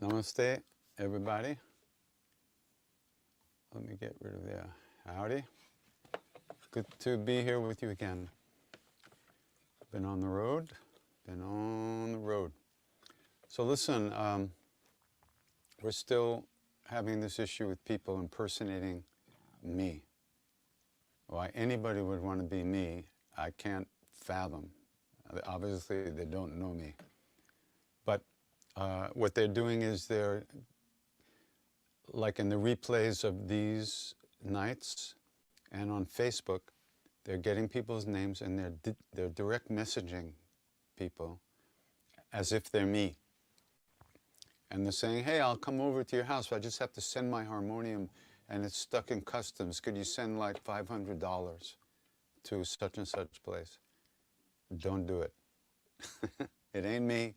Namaste, everybody. Let me get rid of the howdy. Good to be here with you again. Been on the road. So listen, we're still having this issue with people impersonating me. Why anybody would want to be me, I can't fathom. Obviously, they don't know me. But what they're doing is they're, like in the replays of these nights and on Facebook, they're getting people's names and they're direct messaging people as if they're me. And they're saying, hey, I'll come over to your house, but I just have to send my harmonium and it's stuck in customs. Could you send like $500 to such and such place? Don't do it. It ain't me.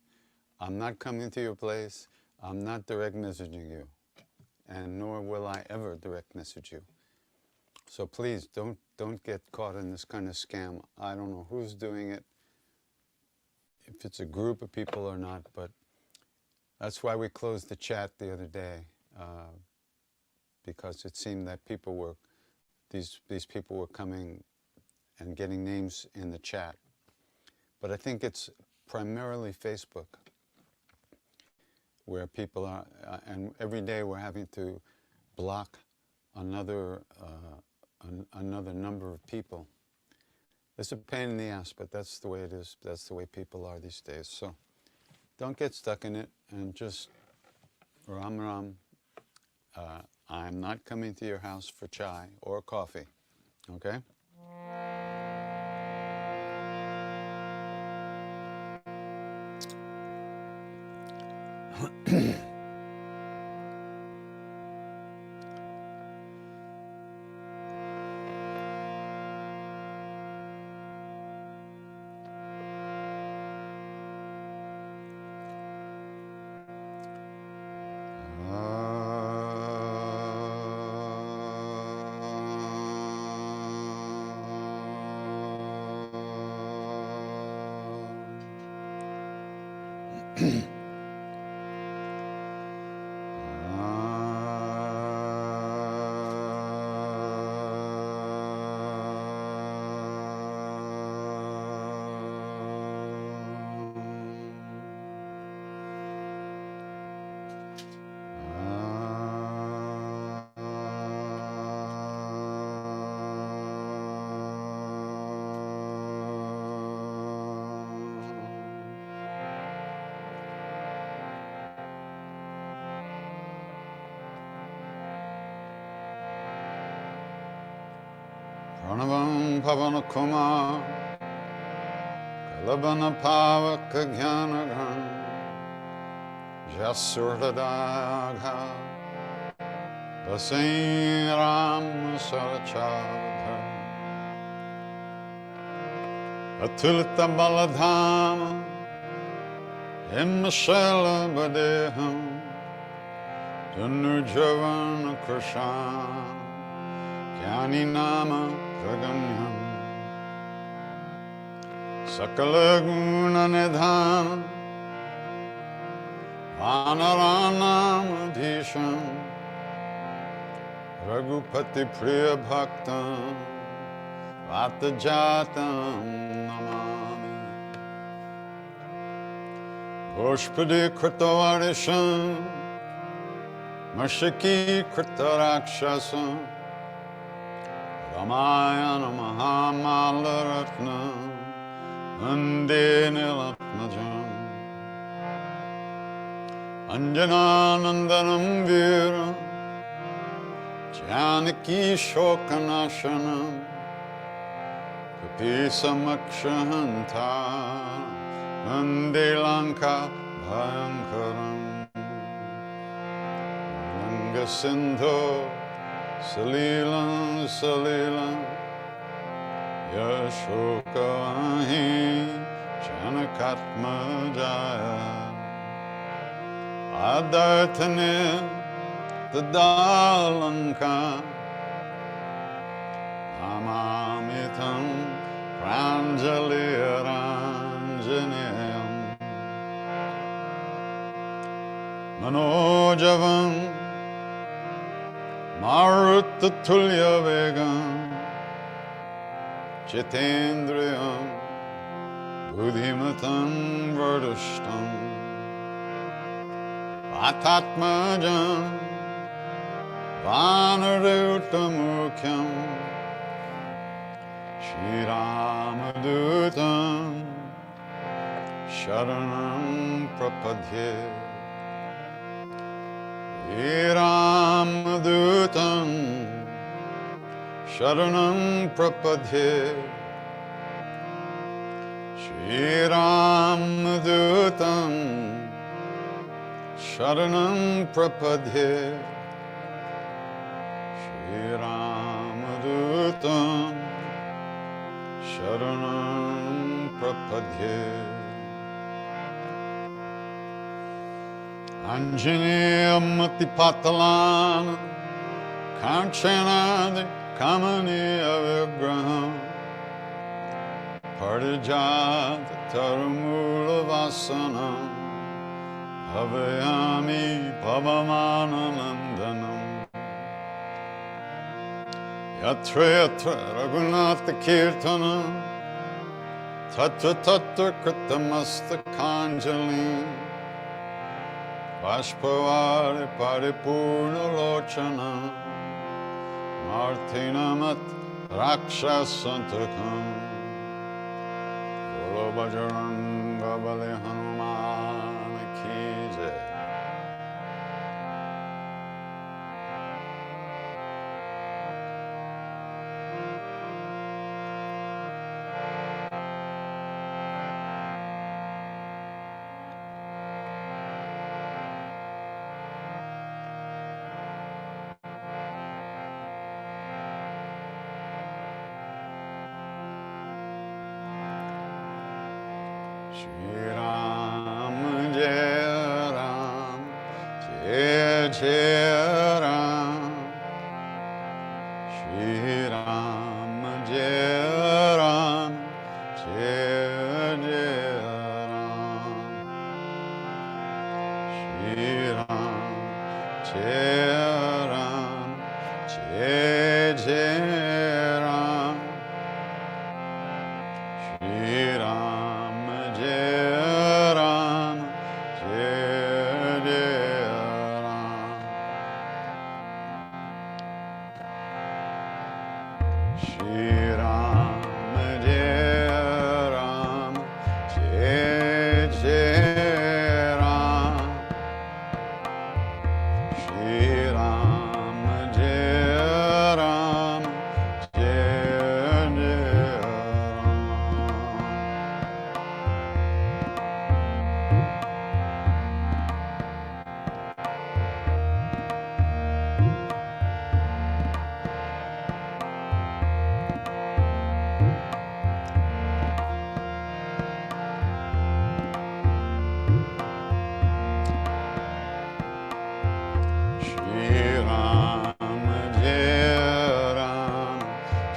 I'm not coming to your place. I'm not direct messaging you. And nor will I ever direct message you. So please don't get caught in this kind of scam. I don't know who's doing it, if it's a group of people or not, but that's why we closed the chat the other day, because it seemed that these people were coming and getting names in the chat. But I think it's primarily Facebook, where people are, and every day we're having to block another number of people. It's a pain in the ass, but that's the way it is. That's the way people are these days. So don't get stuck in it and just Ram Ram. I'm not coming to your house for chai or coffee, okay? Pranavam Pavana Kumar Kalabana Pavaka Gyanagan Jasurdadagha Dasai Ram Sarachavadha Atulita Baladhama Himmashala Badeham Janurjavana Krishna Jnani Nama Praganyam Sakala Guna Nidhana Vanaranam Adhisham Raghupati Priya Bhaktam Vatajatam Namami Pushpadi Kritavarisham Mashiki Kritarakshasam Ramayana Mahamalaratna Nande Nilatmajam Anjananandanam Vira Janaki Shokanashanam Kapisamaksahanta Nande Lanka Bhayankaram Langa Sindho Salilam Salilam Yashokahi Janakatma Jaya Adarthane Tadalanka Amamitam Pranjali Ranjaneyam Manojavam Maruttatulya Vegam Jitendriyam Buddhimatam Vardashtam Atatmajam Vanaruttamukham Shri Ramadutam Sharanam Prapadye Ramadutam Sharanam Prapadye Shri Ramadutam Sharanam Prapadye Shri Ramadutam Sharanam Prapadye Anjaneya Matipatalan Kanchanadi Kamaniya Vigraham Parijata Tarumula Vasanam Bhavayami Pavamananandanam Yatra Yatra Raghunatha Kirtanam Tatra Tatra Kritamasta Kanjalim Vashpavari Paripurna Lochana Martinamat Rakshasantakam Bolo Bajranga Bali Hanuman Ki Jai. Shri Ram Jai Ram Jai Jai Ram Shri Ram Jai Ram Jai Jai Ram Shri Ram Jai Ram Jai Jai Ram Shri Ram Jai Ram Jai Jai Ram Shri Ram Jai Ram Jai Jai Ram Shri Ram Jai Ram Jai Jai Shri Ram Jai Ram Jai Jai Ram Shri Ram Jai Ram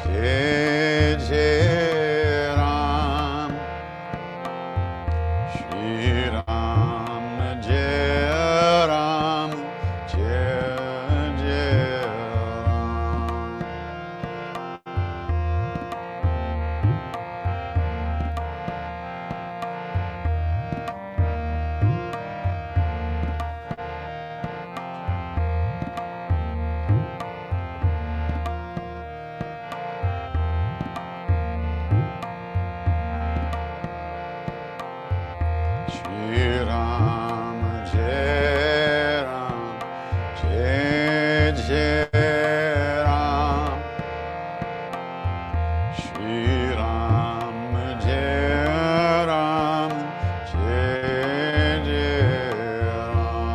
Jai Jai Ram Shri Ram Jai Ram Jai Jai Ram Shri Ram Jai Ram Jai Jai Ram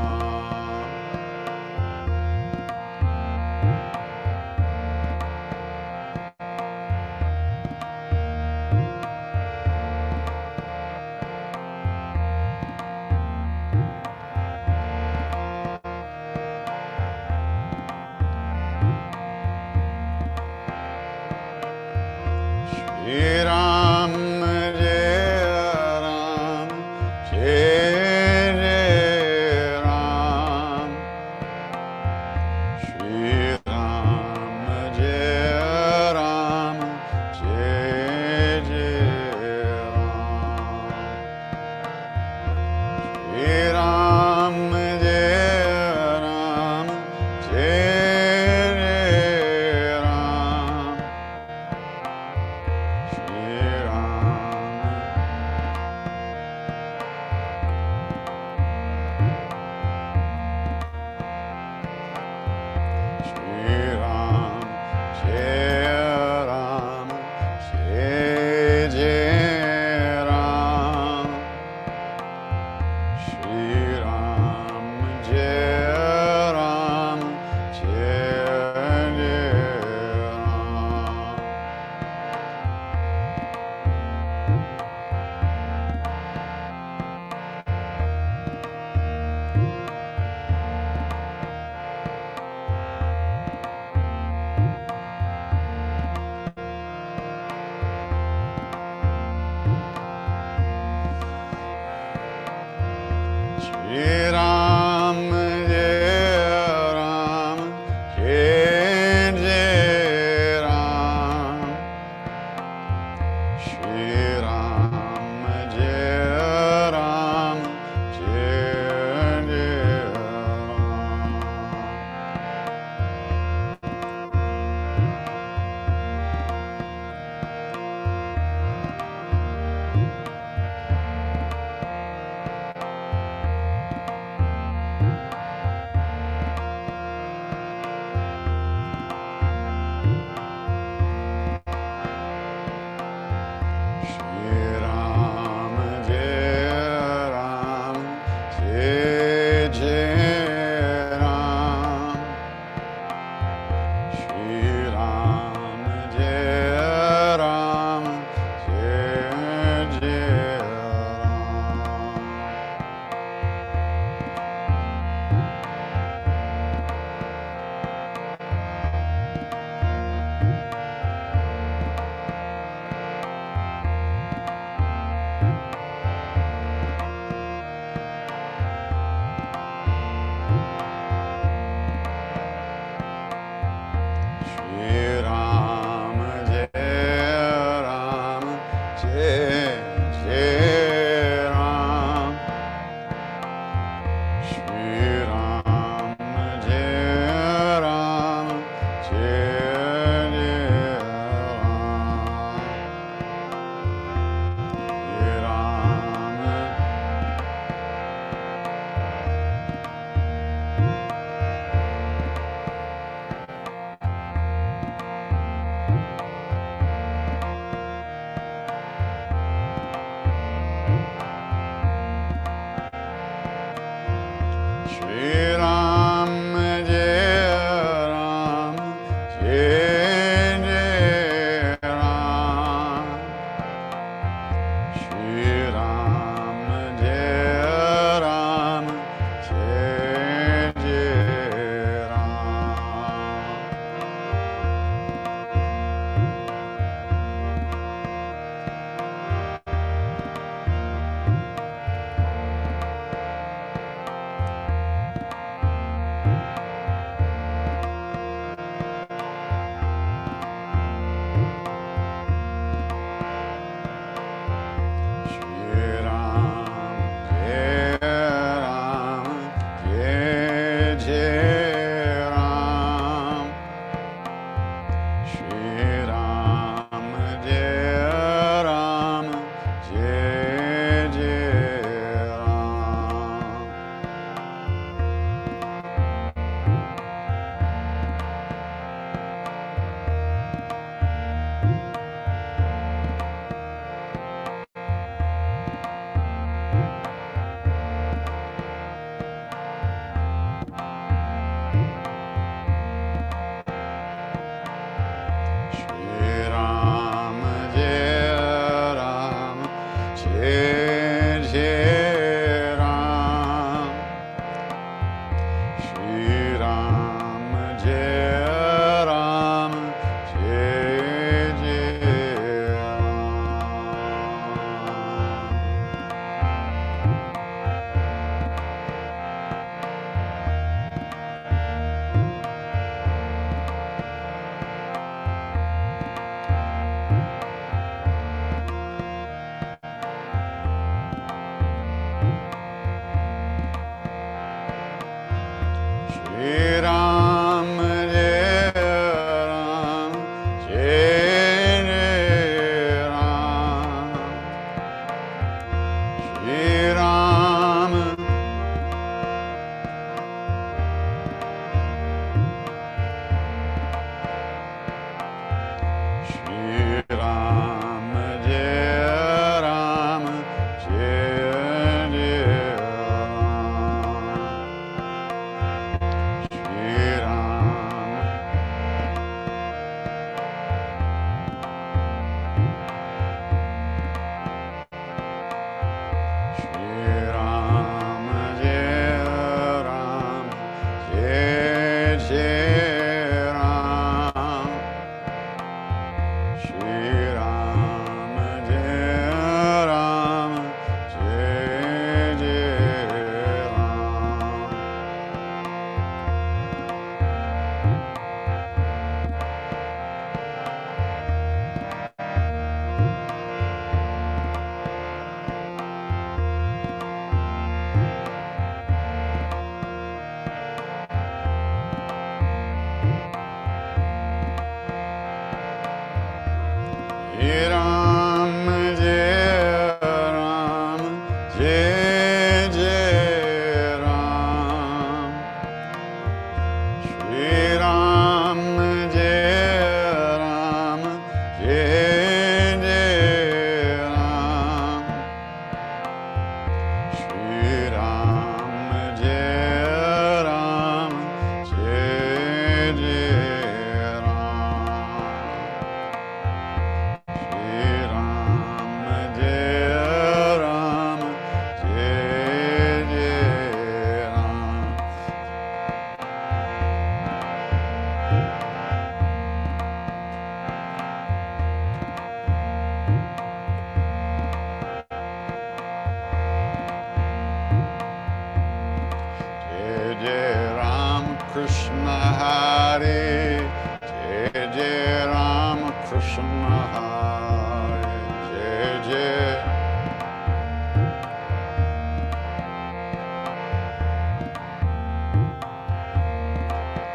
Krishna Hare, Jai Jai Rama Krishna Hare, Jai Jai.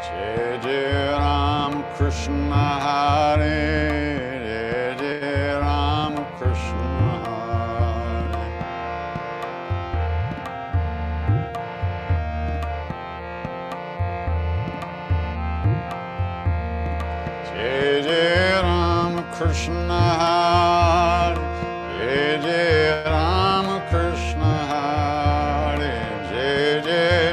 Jai Jai Rama Krishna Hare, Jai Jai Rama Krishna Hare. Jai Jai Rama Krishna Hare, Jai Jai Rama Krishna Hare, Jai Jai.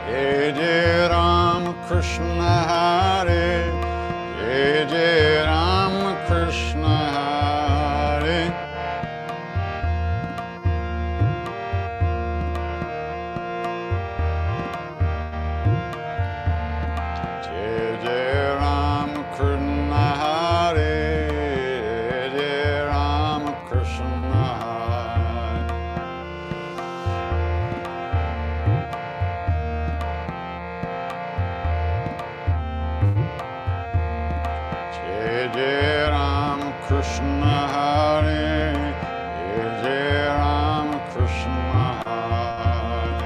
Jai Jai Rama Krishna Hare, Jai Jai Rama Krishna Hare. Jai Jai Rama Krishna Hare, Jai Rama Krishna Hare. Jai Jai Rama Krishna Hare, Jai Jai Rama Krishna Hare.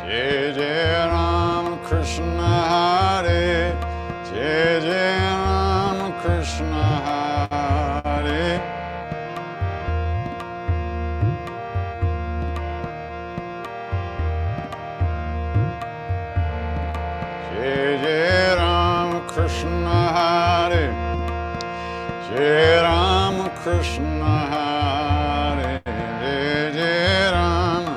Jai Jai Rama Krishna Hare, Jai Jai Rama Krishna Hare. Jai Jai Rama Krishna Hare, Jai Rama Krishna Hare, Jai Jai Rama.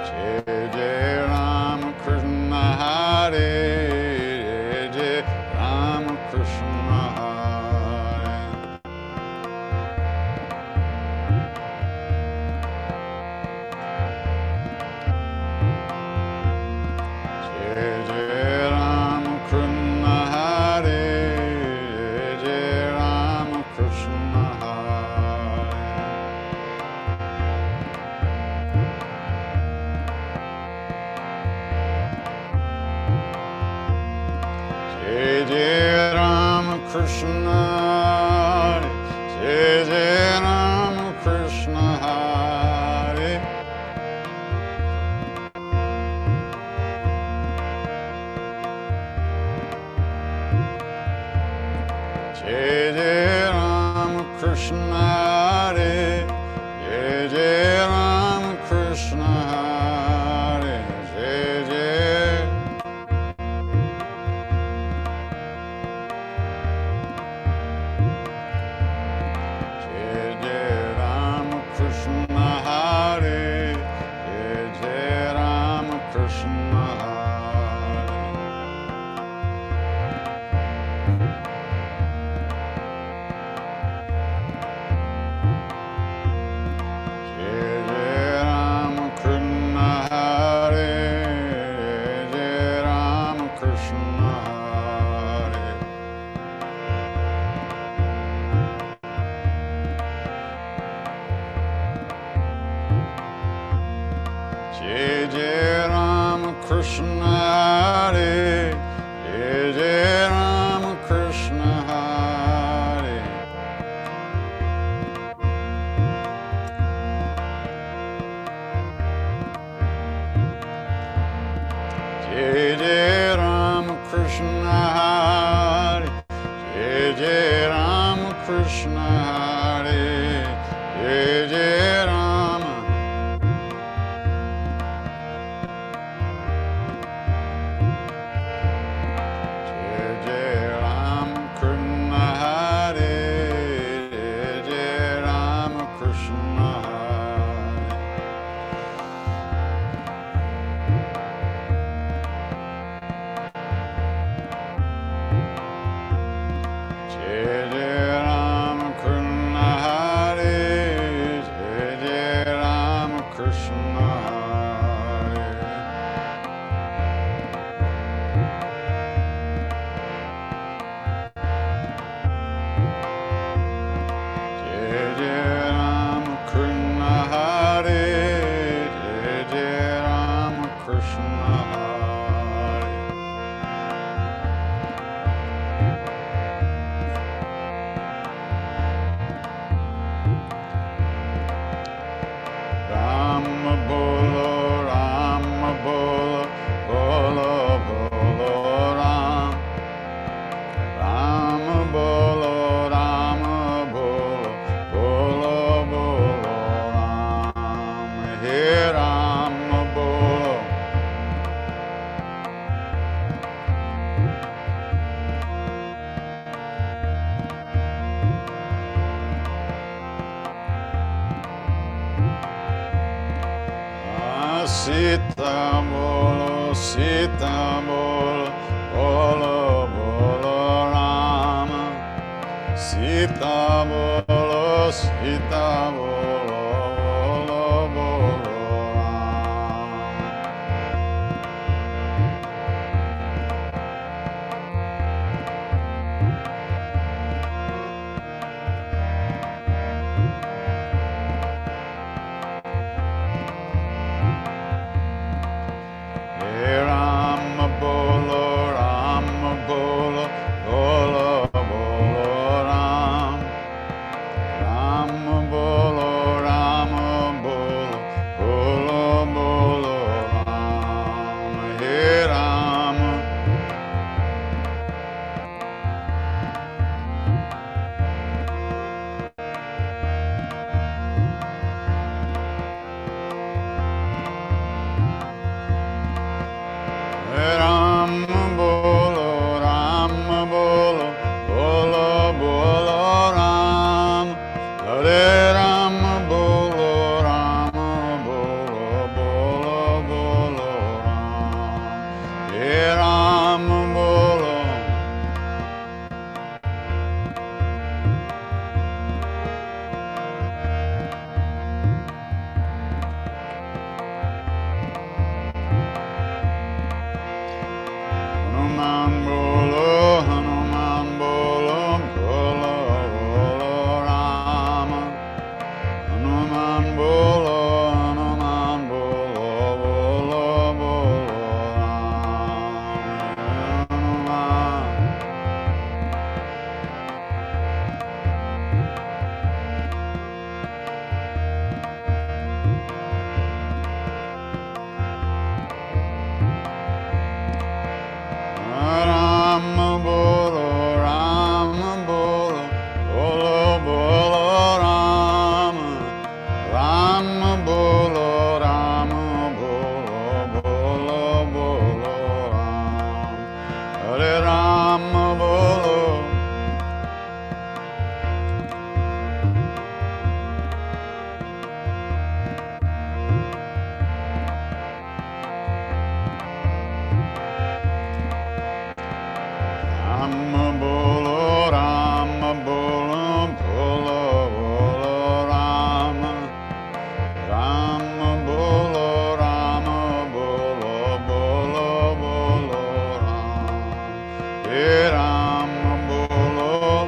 Jai Jai Rama Krishna Hare, Jai Jai Rama Krishna Hare. Jai Jai Rama Krishna Hare, Jai Rama Krishna Hare. Jai Jai Rama Krishna Hare, Jai Jai Rama Krishna Hare. Jai Jai Rama Krishna Hare, Jai Jai Rama Krishna Hare, Jai Jai. Jai Jai Rama Krishna Hare, Jai Jai Rama Krishna Hare. Jai Jai Rama Krishna Hare, Jai Rama Krishna Hare. Jai Jai Rama Krishna Hare, Jai Jai Rama Krishna Hare. Jai Jai Rama Krishna Hare, Jai Jai Rama Krishna Hare, Jai Jai Rama. Sita bolo, Sita bolo, bolo bolo Rama. Sita bolo, Sita bolo, bolo bolo Rama. Rama bolo, Rama bolo, bolo bolo Ram. Rama bolo, Rama bolo, bolo bolo Ram. Hey Rama. Rama bolo, Rama bolo, bolo bolo Ram. Hare Rama bolo, Rama bolo, bolo bolo Ram. Hey Rama bolo. Hanuman bolo, Hanuman bolo, bolo bolo Rama. Hanuman bolo, Hanuman bolo, bolo bolo Rama. Hanuman. Rama bolo, Rama bolo, bolo bolo Rama. Rama bolo, Rama bolo, bolo bolo Rama. Hare Rama bolo. Rama bolo, Rama bolo, bolo bolo Rama. Rama bolo, Rama bolo, bolo bolo Rama. Hey Rama bolo.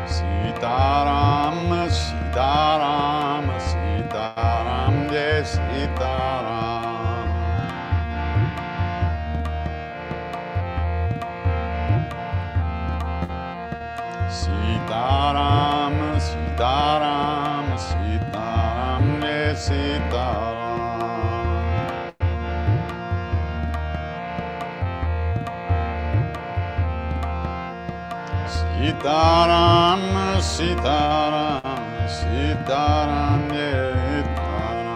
Sitaram, Sitaram, Sitaram, Jai Sitaram. Sitaram, Sitaram, Sitaram, Jai Sitaram. Sitaram, Sitaram, Sitaram, Sitaram.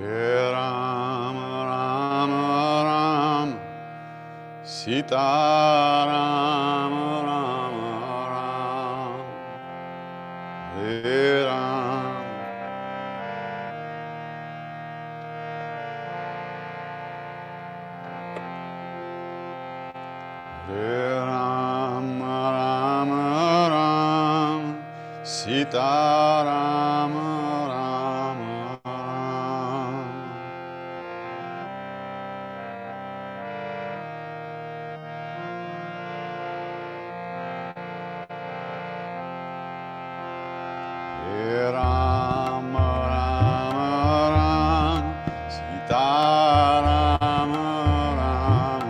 Hare Ram, Ram Ram, Sita Ram, Ram Ram, Hare Ram. Hare Ram, Ram Ram, Sita Ram, Ram Ram. Hare Ram, Ram Ram, Sita Ram, Ram Ram.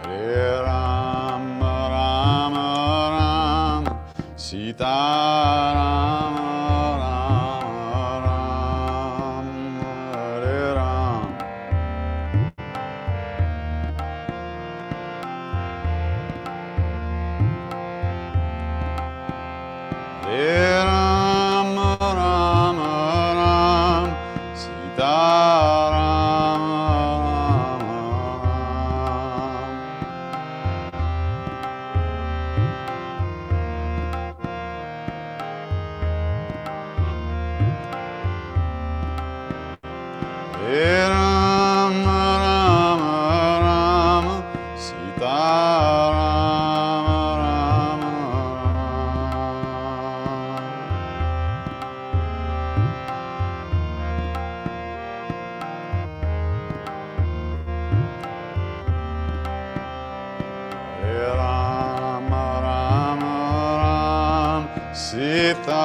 Hare Ram, Ram Ram, Sita Ram, Ram Ram. Hare Ram. Hare Ram, Ram Ram, Sita Ram, Ram Ram. Hare Ram, Ram Ram, Sita Ram, Ram Ram. Hare Ram, Ram Ram, Sita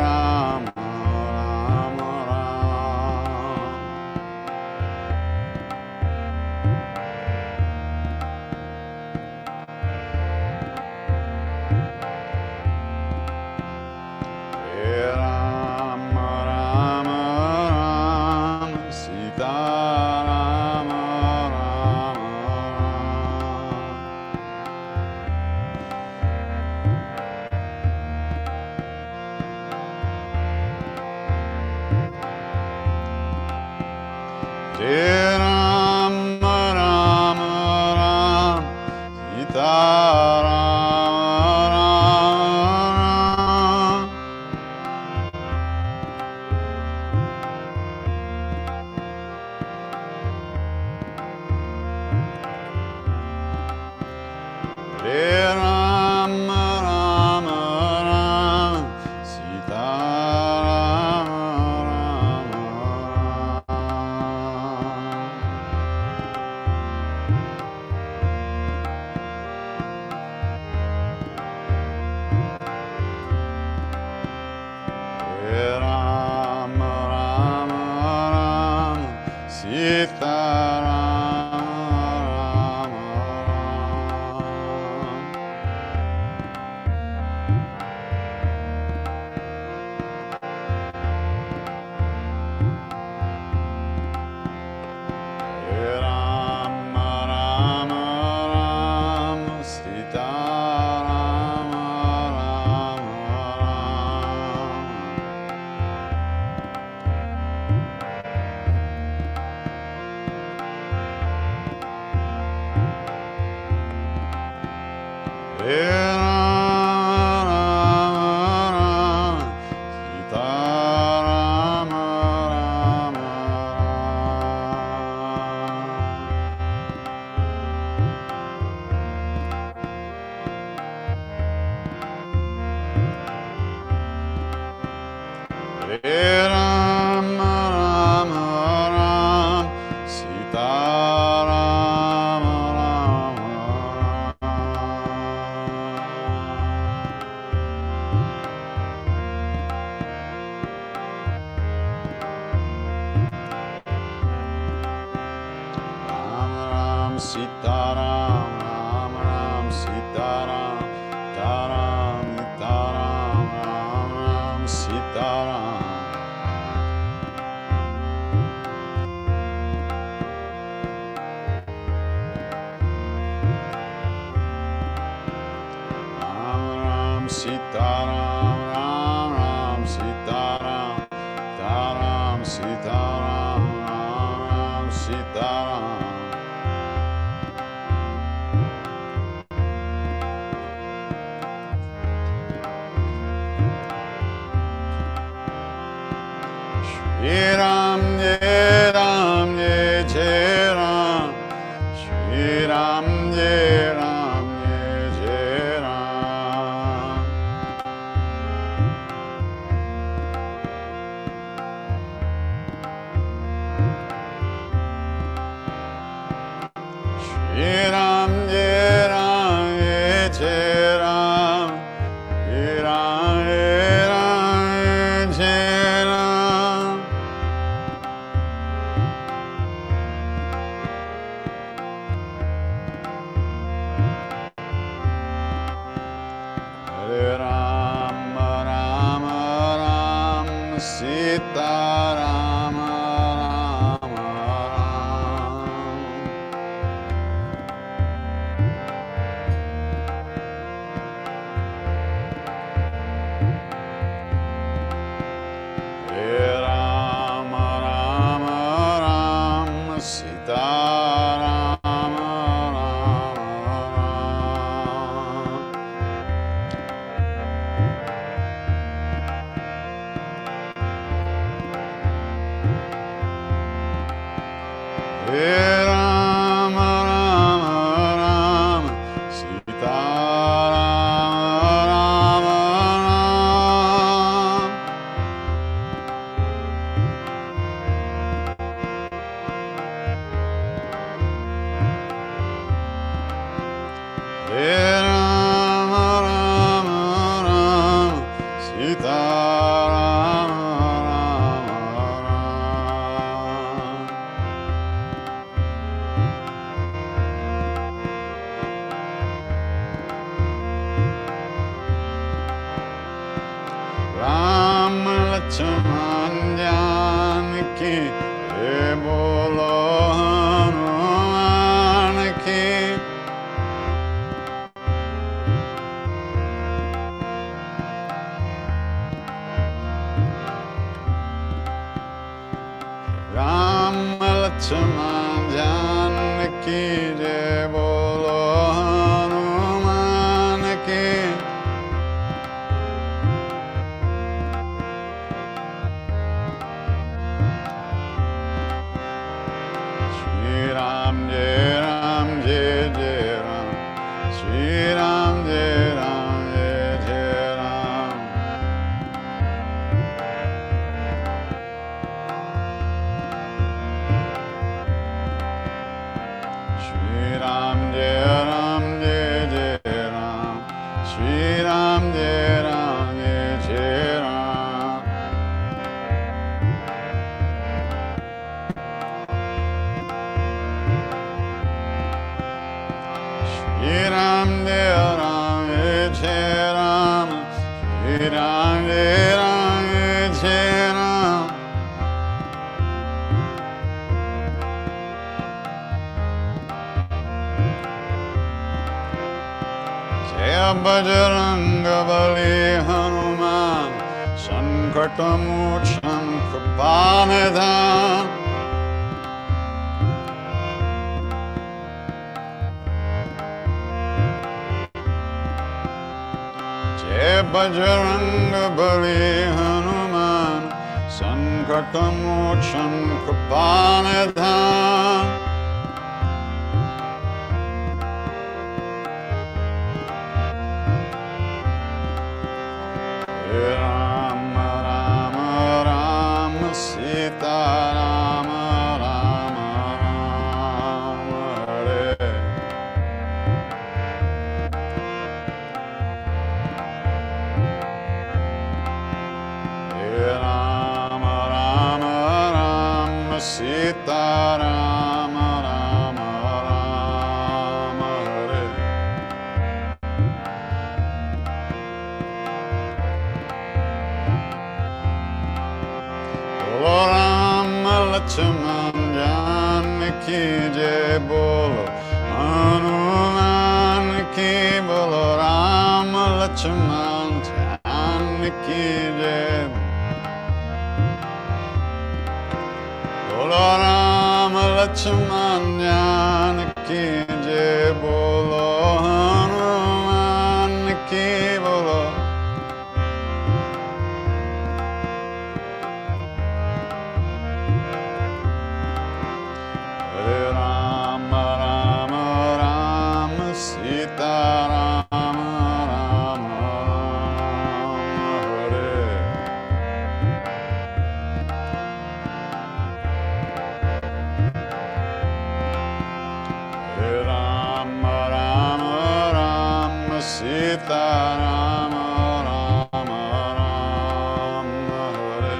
Ram, Ram Ram. Hare Ram, Ram Ram, Sita Ram, Ram Ram. Hare Ram, Ram Ram, Sita Ram, Ram Ram. Hare Ram, Ram Ram, Sita Ram, Ram Ram. Hare Ram, Ram Ram, Sita Ram, Ram Ram. Hare Ram, Ram Ram, Sita Ram, Ram Ram. Hare Ram, Ram Ram, Sita Ram, Ram Ram. Hare Ram, Ram Ram, Sita Ram, Ram Ram. Ram Ram, Sita Ram, Ram Ram, Sita Ram, Taram, Taram, Ram Ram, Sita Ram. Shri Ram, Jai Ram, Jai Jai Ram. Shri Ram, Jai Ram, Jai Jai Ram. Shri Ram, Jai Ram, Jai Jai Ram. Shri Ram, Jai Ram, Jai Ram. Hare Ram, Ram Ram, Sita Ram, Ram Ram. Hare Ram, Ram Ram, Sita Ram, Ram Ram. Hare Ram, Ram Ram, Sita Ram, Ram Ram. Hare Ram, Ram Ram, Sita Ram, Ram Ram. Ram Lakshman Janaki, Jai Bolo Hanuman ki. Ram Lakshman Janaki, Jai Bolo Hanuman ki. Shri Ram, Jai Ram, Jai Jai Ram. Shri Ram, Jai Ram, Jai Jai Ram. Shri Ram, Jai Ram, Jai Jai Ram. Shri Ram, Jai Ram, Jai Jai Ram. Shri Ram, Jai Ram, Jai Jai Ram. Shri Ram, Jai Ram, Jai Jai Ram. Jaya Bajranga Bali Hanuman, Sankatamochan Kripanidhan. Jai Bajranga Bali Hanuman, Sankatamochan Kripanidhan. Hare Ram, Ram Ram, Sita Ram, Ram Ram. Hare. Hare Ram, Ram Ram, Sita Ram, Ram Ram. Hare. Bolo Ram Lakshman Janaki, Jai Bolo Hanuman ki. Bolo Ram Lakshman Janaki, Jai. Bolo Ram Lakshman Janaki, Jai Bolo Hanuman ki. Bolo Rama Rama Rama Hare.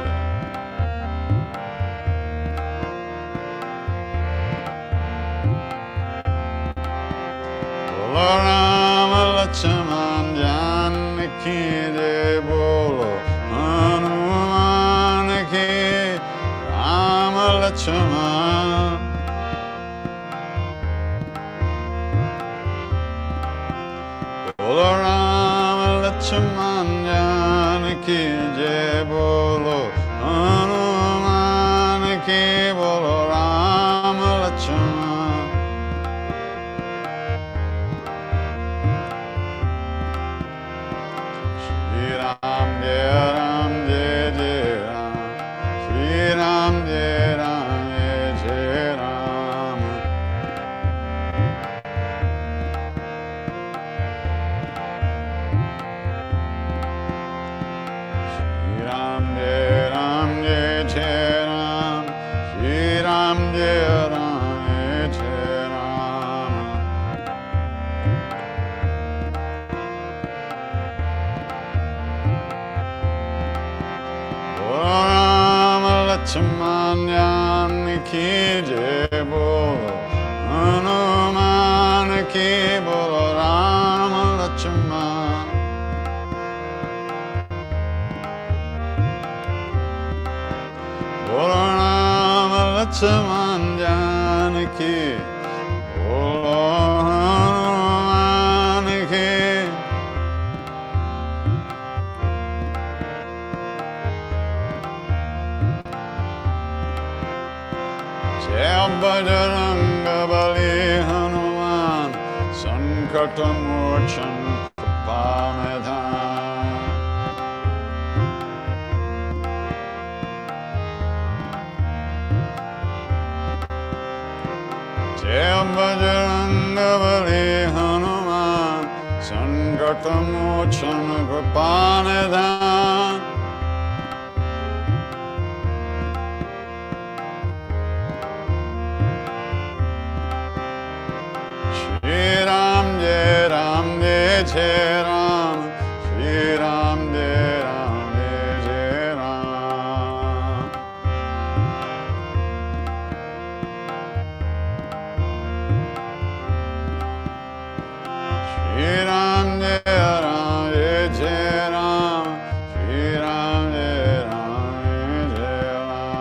Bolo Rama Lakshman Janaki Jai Bolo Hanuman Ki Rama Lakshman. Bolo Rama Lakshman Janaki Jai Bolo Hanuman Ki Bolo Rama Lakshman. Shri Ram Jai Ram Jai Jai Ram, Shri Ram Jai Ram Jai Jai Ram. Shri Ram Jai Ram Jai Jai Ram, Shri Ram Jai Ram Jai Jai Ram. Bolo Rama Lakshman Janaki Jai Bolo Hanuman Ki Bolo Rama Lakshman. Bolo Rama Lakshman Janaki Bolo Hanuman Ki. Jai Bajranga Bali Hanuman Sankata Mochan Kripamedhan. Jai Bajranga Bali Hanuman Sankata Mochan Kripamedhan. Shri Ram Jai Ram Jai Jai Ram, Shri Ram Jai Ram Jai Jai Ram. Shri Ram Jai Ram Jai Jai Ram, Shri Ram Jai Ram Jai Jai Ram.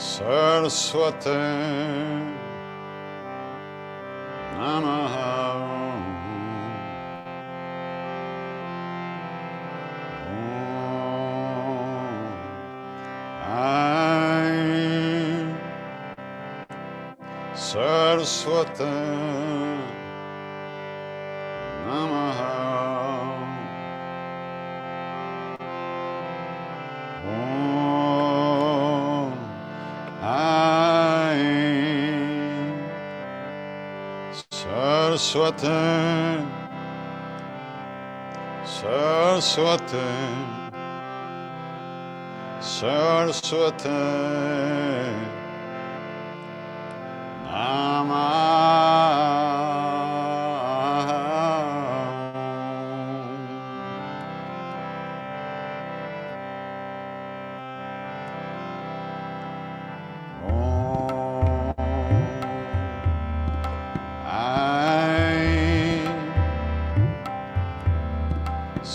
Saraswati Namaha. Saraswati Namaha. Om Aim Saraswati Saraswati Saraswati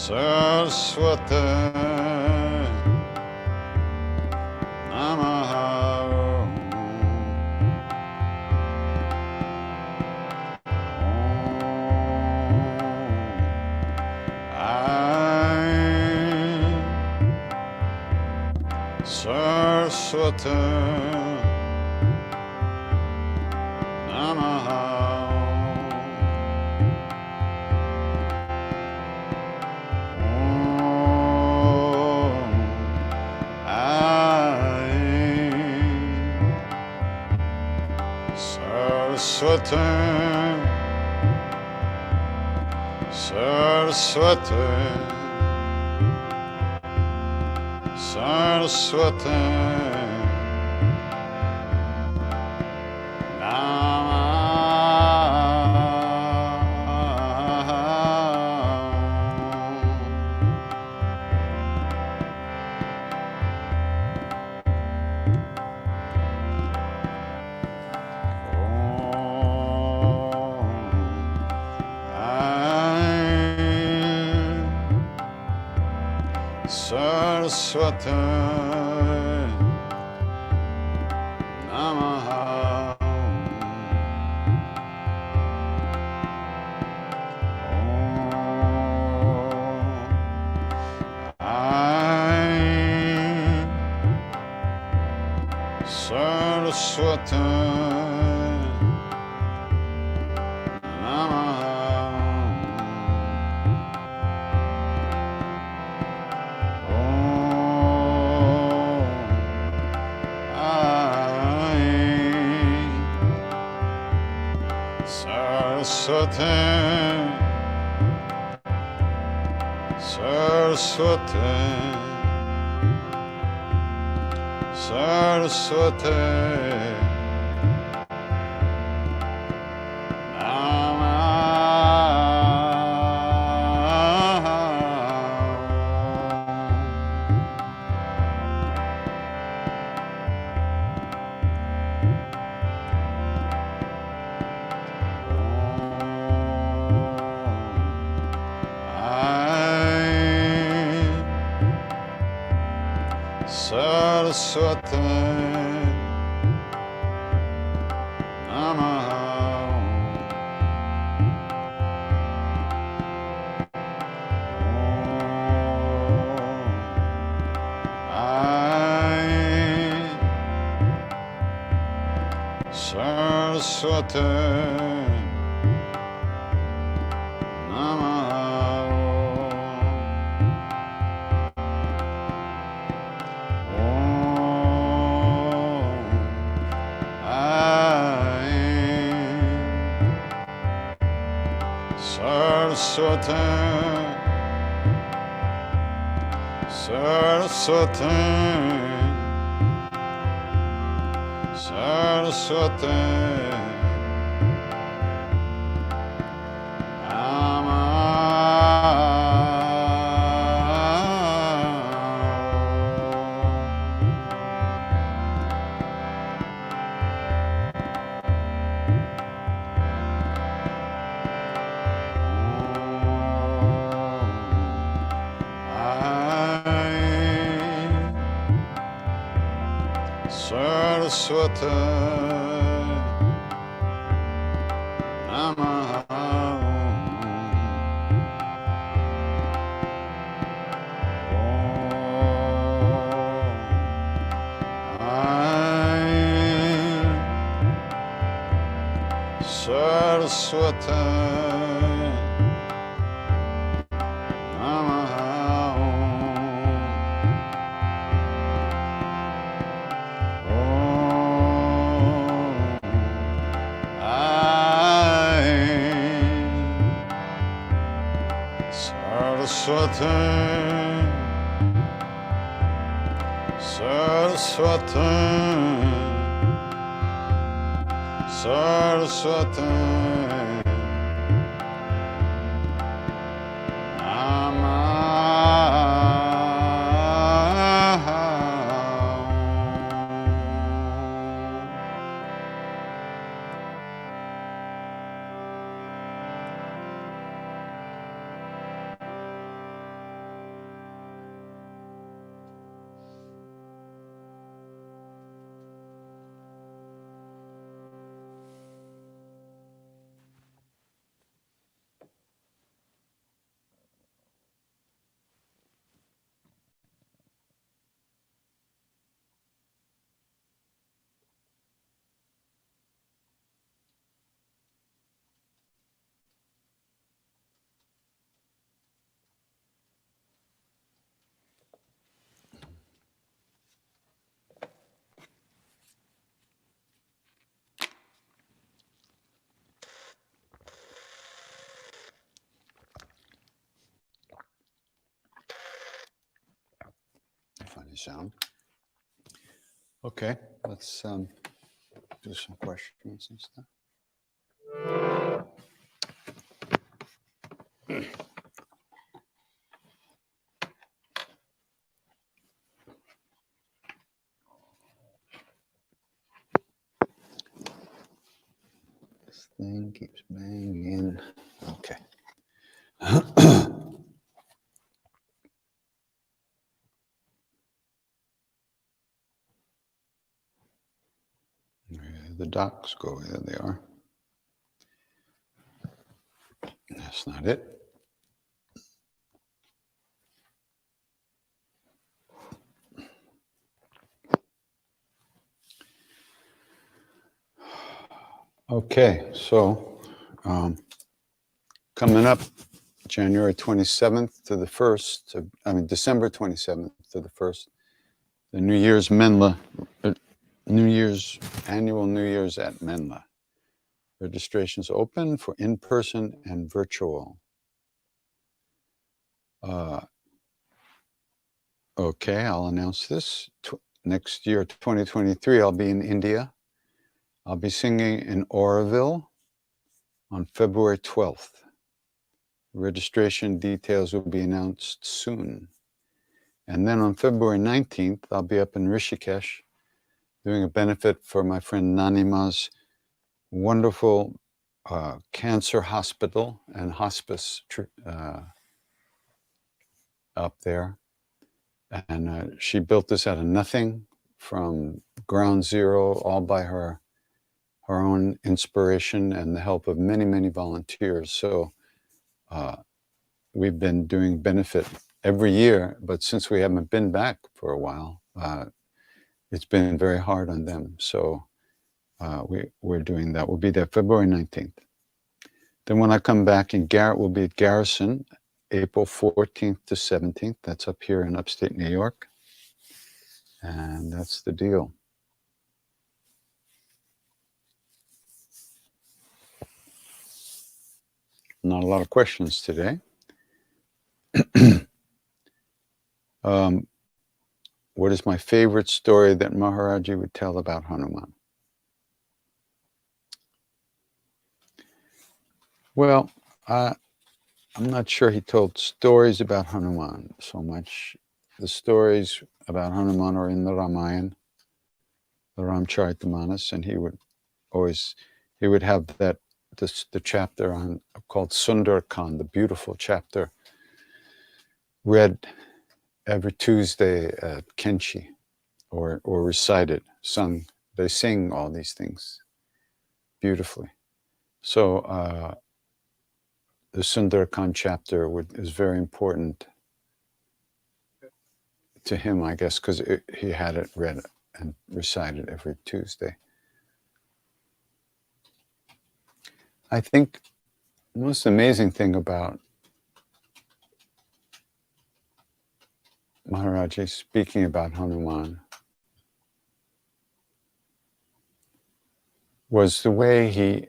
Saraswati Namaha. Saraswati Namaha. Saraswati Saraswati Saraswati Saraswati Namaha. Saraswati Namaha. Saraswati Saraswati Saraswati Saraswati Namaha. Saraswati Namaha. Saraswati Saraswati Saraswati Saraswati Namaha. Saraswata Namaha Om Saraswata Saraswata Saraswata Funny sound. Okay, let's do some questions and stuff. This thing keeps banging. Okay. The docs go, there they are. That's not it. Okay, so coming up January 27th to the 1st, December 27th to the 1st, the New Year's Menla, annual New Year's at Menla. Registration's open for in-person and virtual. Okay, I'll announce this. Next year, 2023, I'll be in India. I'll be singing in Auroville on February 12th. Registration details will be announced soon. And then on February 19th, I'll be up in Rishikesh doing a benefit for my friend Nanima's wonderful cancer hospital and hospice up there. And she built this out of nothing from ground zero, all by her own inspiration and the help of many, many volunteers. So we've been doing benefit every year, but since we haven't been back for a while, it's been very hard on them. So we're doing that. We'll be there February 19th. Then when I come back we'll be at Garrison, April 14th to 17th. That's up here in upstate New York. And that's the deal. Not a lot of questions today. What is my favorite story that Maharaji would tell about Hanuman? Well, I'm not sure he told stories about Hanuman so much. The stories about Hanuman are in the Ramayana, the Ramcharitamanas, and he would have the chapter called Sundarkand, the beautiful chapter, read every Tuesday at Kenchi, or recited, sung. They sing all these things beautifully. So the Sundarkand chapter is very important to him, I guess, because he had it read and recited every Tuesday. I think the most amazing thing about Maharaji speaking about Hanuman was the way he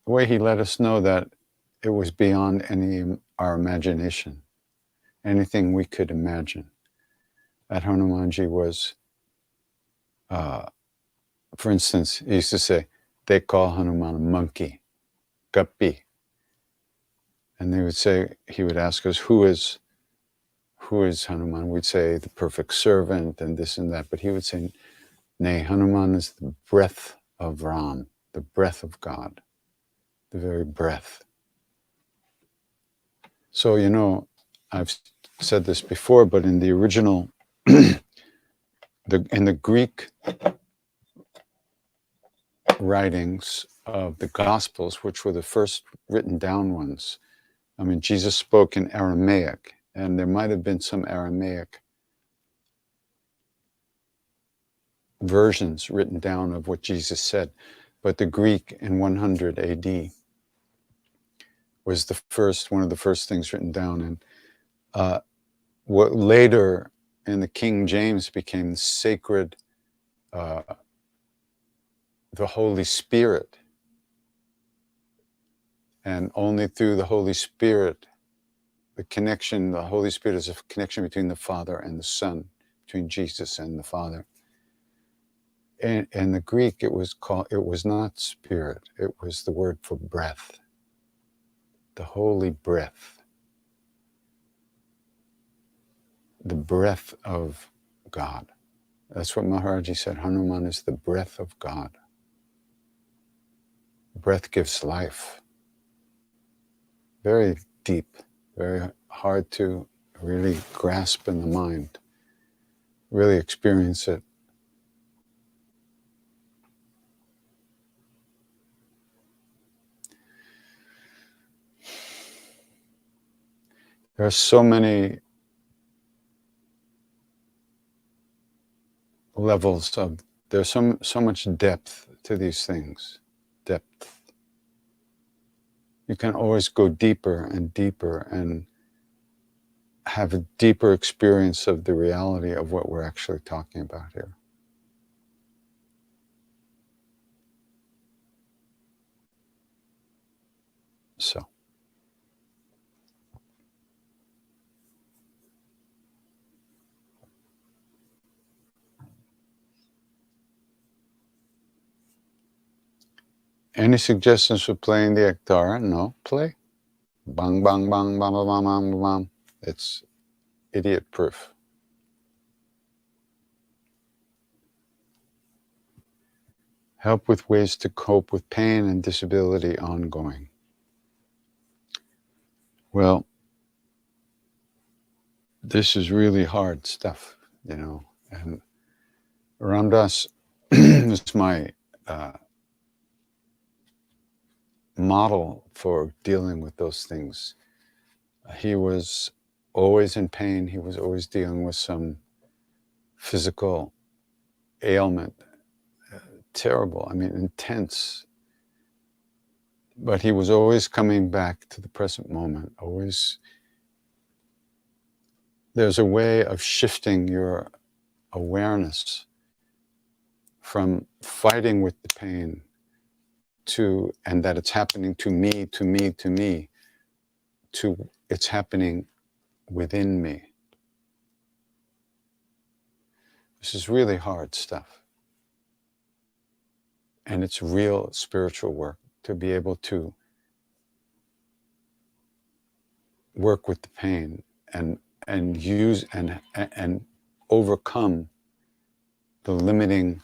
let us know that it was beyond our imagination, anything we could imagine. That Hanumanji was, for instance, he used to say, they call Hanuman a monkey, guppy. And they would say, he would ask us, who is Hanuman? We'd say the perfect servant and this and that. But he would say, nay, Hanuman is the breath of Ram, the breath of God, the very breath. So, you know, I've said this before, but in the original, in the Greek writings of the Gospels, which were the first written down ones, I mean, Jesus spoke in Aramaic, and there might have been some Aramaic versions written down of what Jesus said, but the Greek in 100 AD was one of the first things written down. And what later in the King James became sacred, the Holy Spirit. And only through the Holy Spirit, the Holy Spirit is a connection between the Father and the Son, between Jesus and the Father. In the Greek, it was not spirit, it was the word for breath, the holy breath, the breath of God. That's what Maharaji said. Hanuman is the breath of God. Breath gives life. Very deep, very hard to really grasp in the mind, really experience it. There are so many levels of, there's so much depth to these things. Depth. You can always go deeper and deeper and have a deeper experience of the reality of what we're actually talking about here. So. Any suggestions for playing the guitar? No, play. Bang, bang, bang, bang, bang, bang, bang, bang. It's idiot proof. Help with ways to cope with pain and disability ongoing. Well, this is really hard stuff, you know. And Ram Dass is my model for dealing with those things. He was always in pain. He was always dealing with some physical ailment. Terrible, I mean, intense. But he was always coming back to the present moment. Always, there's a way of shifting your awareness from fighting with the pain to, and that it's happening to me, to me, to me, to it's happening within me. This is really hard stuff. And it's real spiritual work to be able to work with the pain and use and overcome the limiting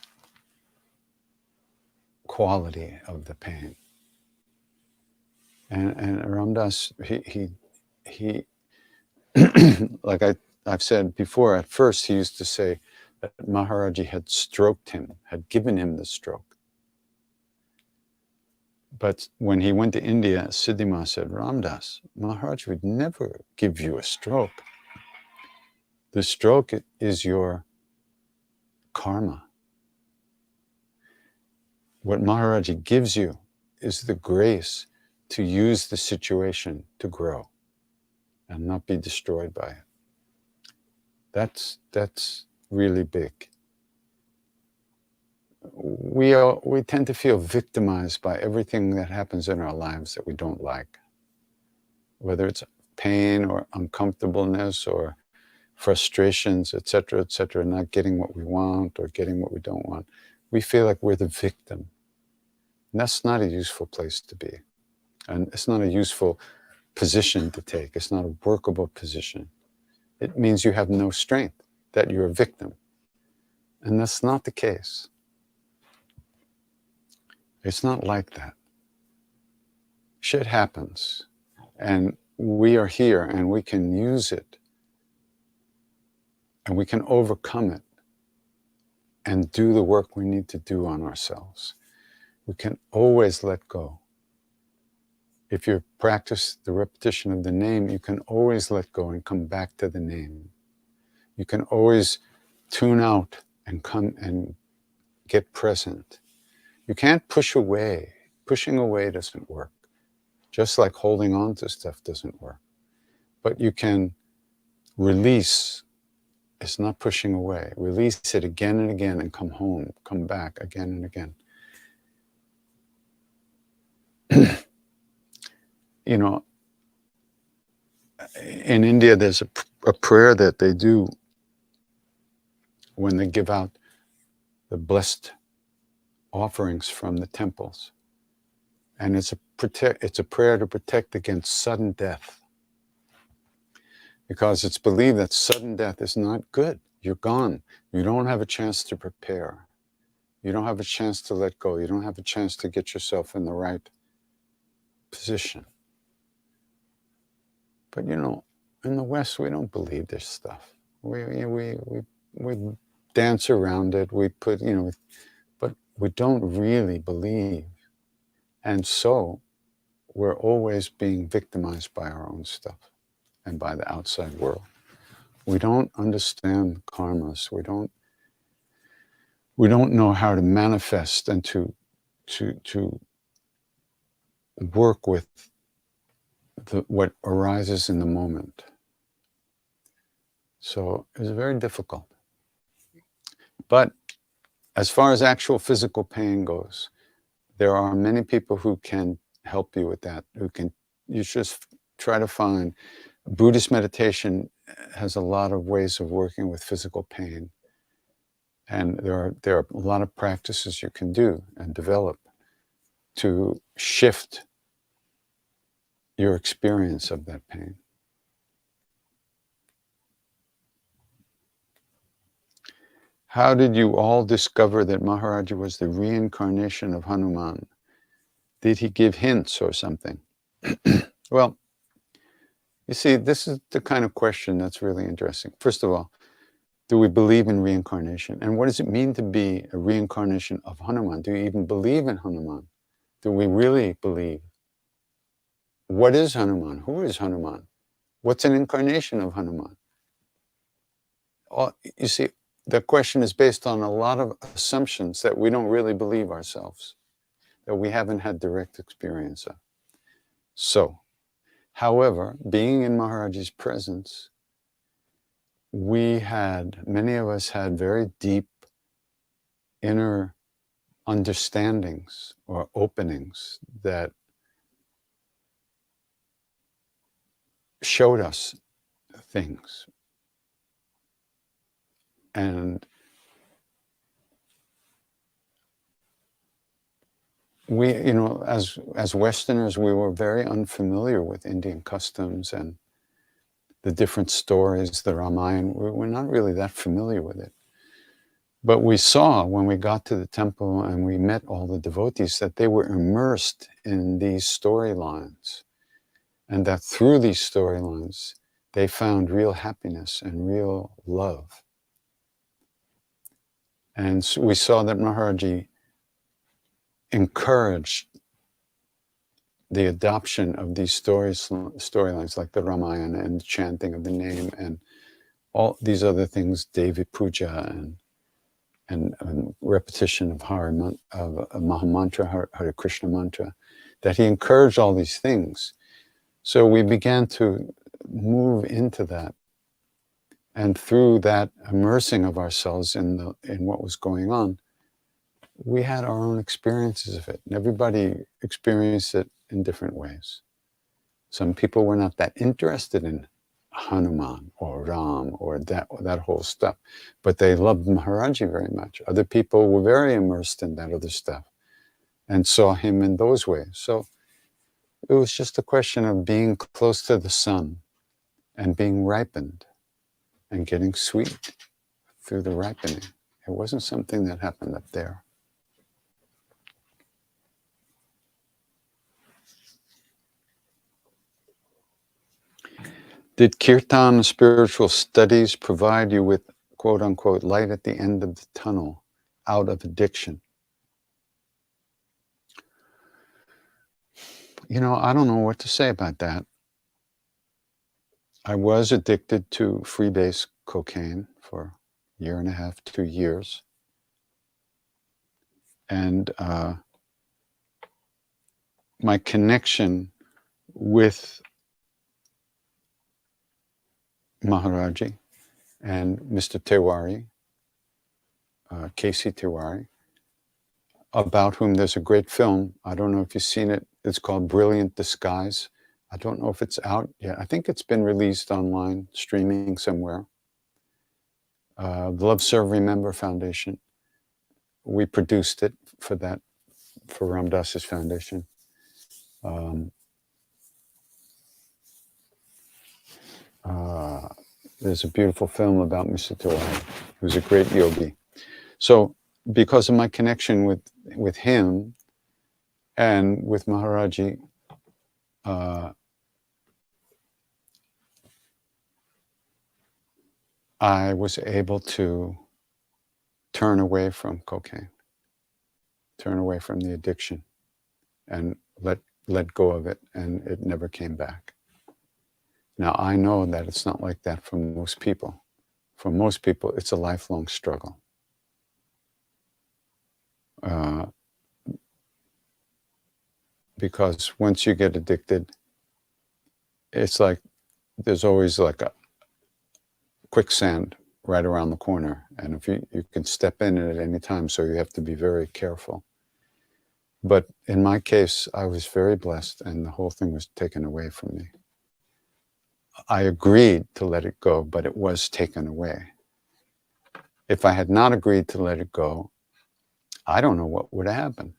quality of the pain. And Ram Dass, he like I've said before, at first he used to say that Maharaji had stroked him, had given him the stroke. But when he went to India, Siddhima said, Ram Dass, Maharaj would never give you a stroke. The stroke is your karma. What Maharaji gives you is the grace to use the situation to grow and not be destroyed by it. That's really big. We tend to feel victimized by everything that happens in our lives that we don't like, whether it's pain or uncomfortableness or frustrations, etc., not getting what we want or getting what we don't want. We feel like we're the victim. And that's not a useful place to be. And it's not a useful position to take. It's not a workable position. It means you have no strength, that you're a victim. And that's not the case. It's not like that. Shit happens. And we are here and we can use it. And we can overcome it and do the work we need to do on ourselves. We can always let go. If you practice the repetition of the name, you can always let go and come back to the name. You can always tune out and come and get present. You can't push away. Pushing away doesn't work. Just like holding on to stuff doesn't work. But you can release. It's not pushing away. Release it again and again and come home, come back again and again. You know, in India, there's a prayer that they do when they give out the blessed offerings from the temples. And it's a prayer to protect against sudden death. Because it's believed that sudden death is not good. You're gone. You don't have a chance to prepare. You don't have a chance to let go. You don't have a chance to get yourself in the right position. But you know, in the West, we don't believe this stuff. We dance around it. We put, you know, but we don't really believe. And so we're always being victimized by our own stuff and by the outside world. We don't understand karmas. We don't know how to manifest and to work with what arises in the moment. So it's very difficult. But as far as actual physical pain goes, there are many people who can help you with that. You just try to find. Buddhist meditation has a lot of ways of working with physical pain. And there are a lot of practices you can do and develop to shift your experience of that pain. How did you all discover that Maharaji was the reincarnation of Hanuman? Did he give hints or something? Well, you see, this is the kind of question that's really interesting. First of all, do we believe in reincarnation? And what does it mean to be a reincarnation of Hanuman? Do you even believe in Hanuman? Do we really believe? What is Hanuman? Who is Hanuman? What's an incarnation of Hanuman? You see, the question is based on a lot of assumptions that we don't really believe ourselves, that we haven't had direct experience of. So, however, being in Maharaji's presence, many of us had very deep inner understandings or openings that showed us things. And we, you know, as Westerners, we were very unfamiliar with Indian customs and the different stories, the Ramayana. We're not really that familiar with it. But we saw when we got to the temple and we met all the devotees that they were immersed in these storylines. And that through these storylines, they found real happiness and real love. And so we saw that Maharaji encouraged the adoption of these storylines like the Ramayana and the chanting of the name and all these other things, Devi Puja and repetition of Maha Mantra, Hare Krishna mantra, that he encouraged all these things. So we began to move into that. And through that immersing of ourselves in what was going on, we had our own experiences of it. And everybody experienced it in different ways. Some people were not that interested in Hanuman or Ram or that whole stuff, but they loved Maharaji very much. Other people were very immersed in that other stuff and saw him in those ways. So it was just a question of being close to the sun and being ripened and getting sweet through the ripening. It wasn't something that happened up there. Did kirtan spiritual studies provide you with quote unquote light at the end of the tunnel out of addiction? You know, I don't know what to say about that. I was addicted to freebase cocaine for a year and a half, 2 years. And my connection with Maharaji and Mr. Tewari, Casey Tewari, about whom there's a great film. I don't know if you've seen it. It's called Brilliant Disguise. I don't know if it's out yet. I think it's been released online, streaming somewhere. The Love Serve Remember Foundation. We produced it for Ram Dass's foundation. There's a beautiful film about Mr. Tewari, who's a great yogi. So because of my connection with him and with Maharaji, I was able to turn away from cocaine, turn away from the addiction, and let go of it, and it never came back. Now, I know that it's not like that for most people. For most people, it's a lifelong struggle. Because once you get addicted, it's like there's always like a quicksand right around the corner, and if you can step in it at any time, so you have to be very careful. But in my case, I was very blessed, and the whole thing was taken away from me. I agreed to let it go, but it was taken away. If I had not agreed to let it go, I don't know what would have happened.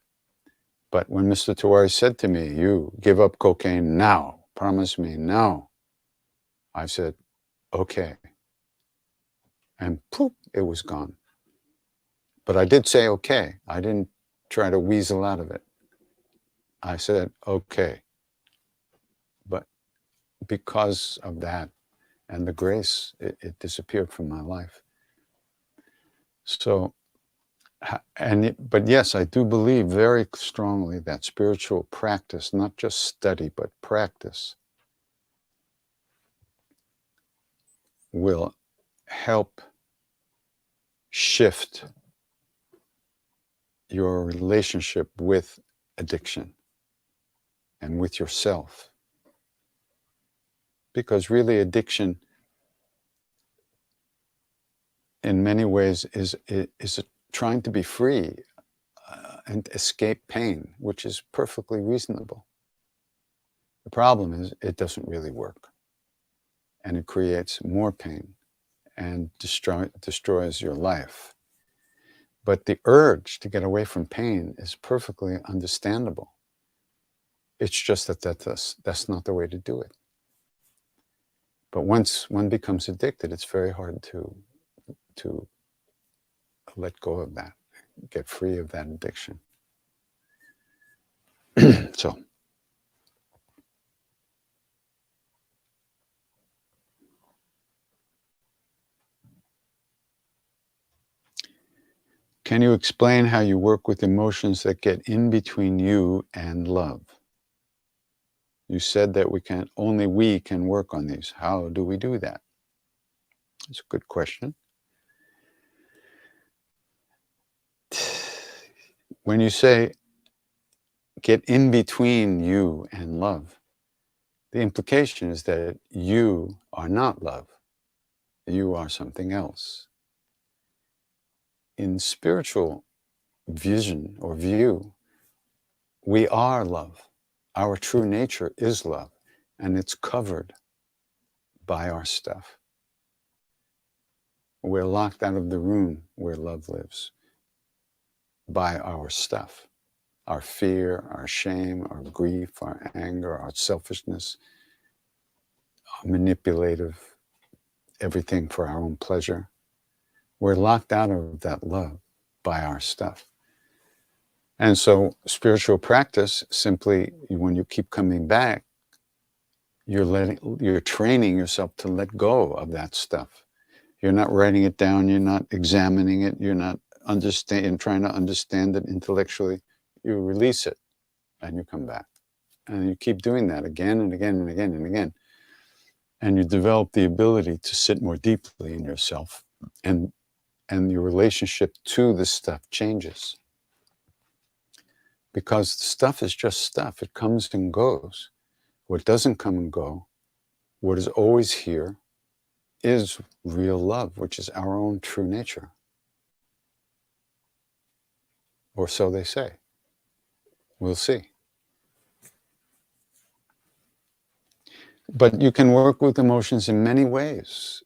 But when Mr. Tewari said to me, "You give up cocaine now, promise me now," I said, "Okay." And poof, it was gone. But I did say okay. I didn't try to weasel out of it. I said okay. But because of that and the grace, it disappeared from my life. So, but yes, I do believe very strongly that spiritual practice, not just study, but practice, will help shift your relationship with addiction and with yourself. Because really addiction in many ways is trying to be free and escape pain, which is perfectly reasonable. The problem is it doesn't really work, and it creates more pain and destroys your life. But the urge to get away from pain is perfectly understandable. It's just that that's not the way to do it. But once one becomes addicted, it's very hard to let go of that, get free of that addiction. So, can you explain how you work with emotions that get in between you and love? You said that only we can work on these. How do we do that? It's a good question. when you say, get in between you and love, the implication is that you are not love. You are something else. In spiritual vision or view, we are love. Our true nature is love, and it's covered by our stuff. We're locked out of the room where love lives by our stuff, our fear, our shame, our grief, our anger, our selfishness, our manipulative, everything for our own pleasure. We're locked out of that love by our stuff. And so spiritual practice, simply when you keep coming back, you're training yourself to let go of that stuff. You're not writing it down, you're not examining it, you're not trying to understand it intellectually. You release it and you come back. And you keep doing that again and again and again and again. And you develop the ability to sit more deeply in yourself, and your relationship to the stuff changes. Because the stuff is just stuff. It comes and goes. What doesn't come and go, what is always here, is real love, which is our own true nature. Or so they say. We'll see. But you can work with emotions in many ways.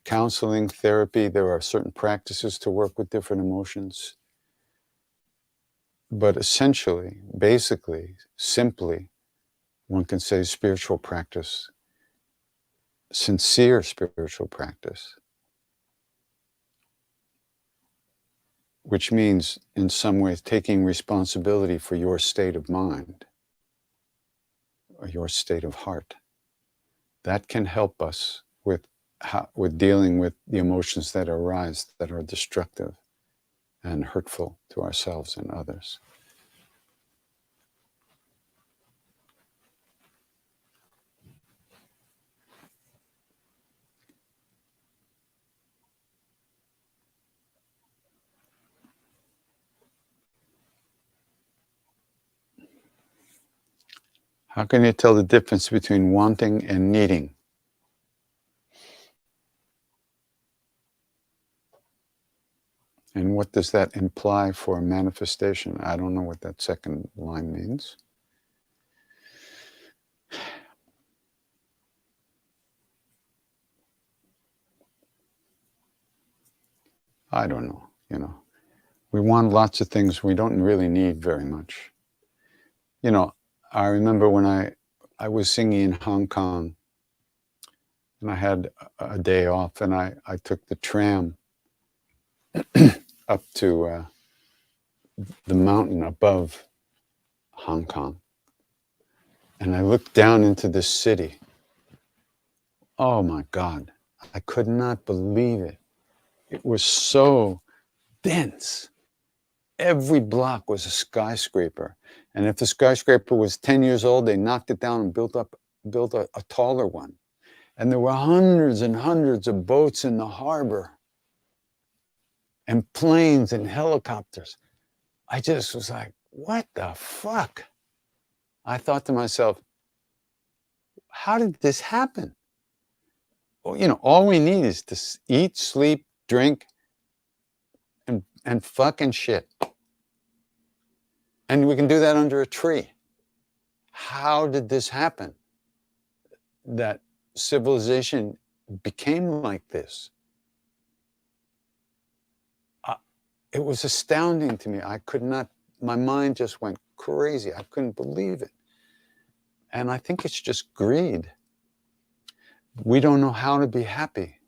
Counseling, therapy, there are certain practices to work with different emotions. But essentially, basically, simply, one can say spiritual practice, sincere spiritual practice, which means in some ways taking responsibility for your state of mind or your state of heart. That can help us with dealing with the emotions that arise that are destructive and hurtful to ourselves and others. How can you tell the difference between wanting and needing? And what does that imply for manifestation? I don't know what that second line means. I don't know, We want lots of things we don't really need very much. I remember when I was singing in Hong Kong, and I had a day off, and I took the tram up to the mountain above Hong Kong. And I looked down into the city. Oh my God, I could not believe it. It was so dense. Every block was a skyscraper. And if the skyscraper was 10 years old, they knocked it down and built a taller one. And there were hundreds and hundreds of boats in the harbor, and planes and helicopters. I just was like, what the fuck? I thought to myself, how did this happen? Well, all we need is to eat, sleep, drink, and fucking shit. And we can do that under a tree. How did this happen? That civilization became like this. It was astounding to me. My mind just went crazy. I couldn't believe it. And I think it's just greed. We don't know how to be happy.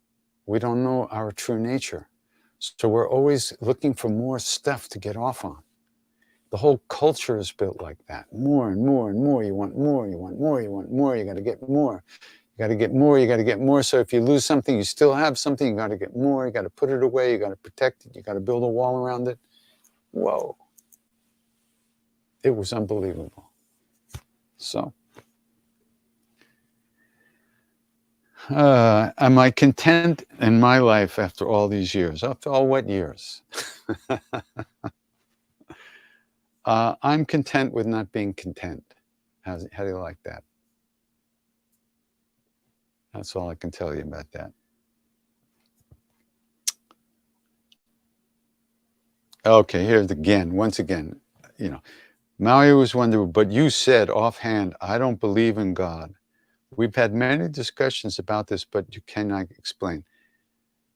We don't know our true nature. So we're always looking for more stuff to get off on. The whole culture is built like that. More and more and more. You want more, you want more, you want more. You got to get more. You got to get more, you got to get more. So if you lose something, you still have something. You got to get more. You got to put it away. You got to protect it. You got to build a wall around it. Whoa. It was unbelievable. So, am I content in my life after all these years? After all what years? I'm content with not being content. How do you like that? That's all I can tell you about that. Okay, here's again, once again, you know, Maui was wondering, but you said offhand, I don't believe in God. We've had many discussions about this, but you cannot explain.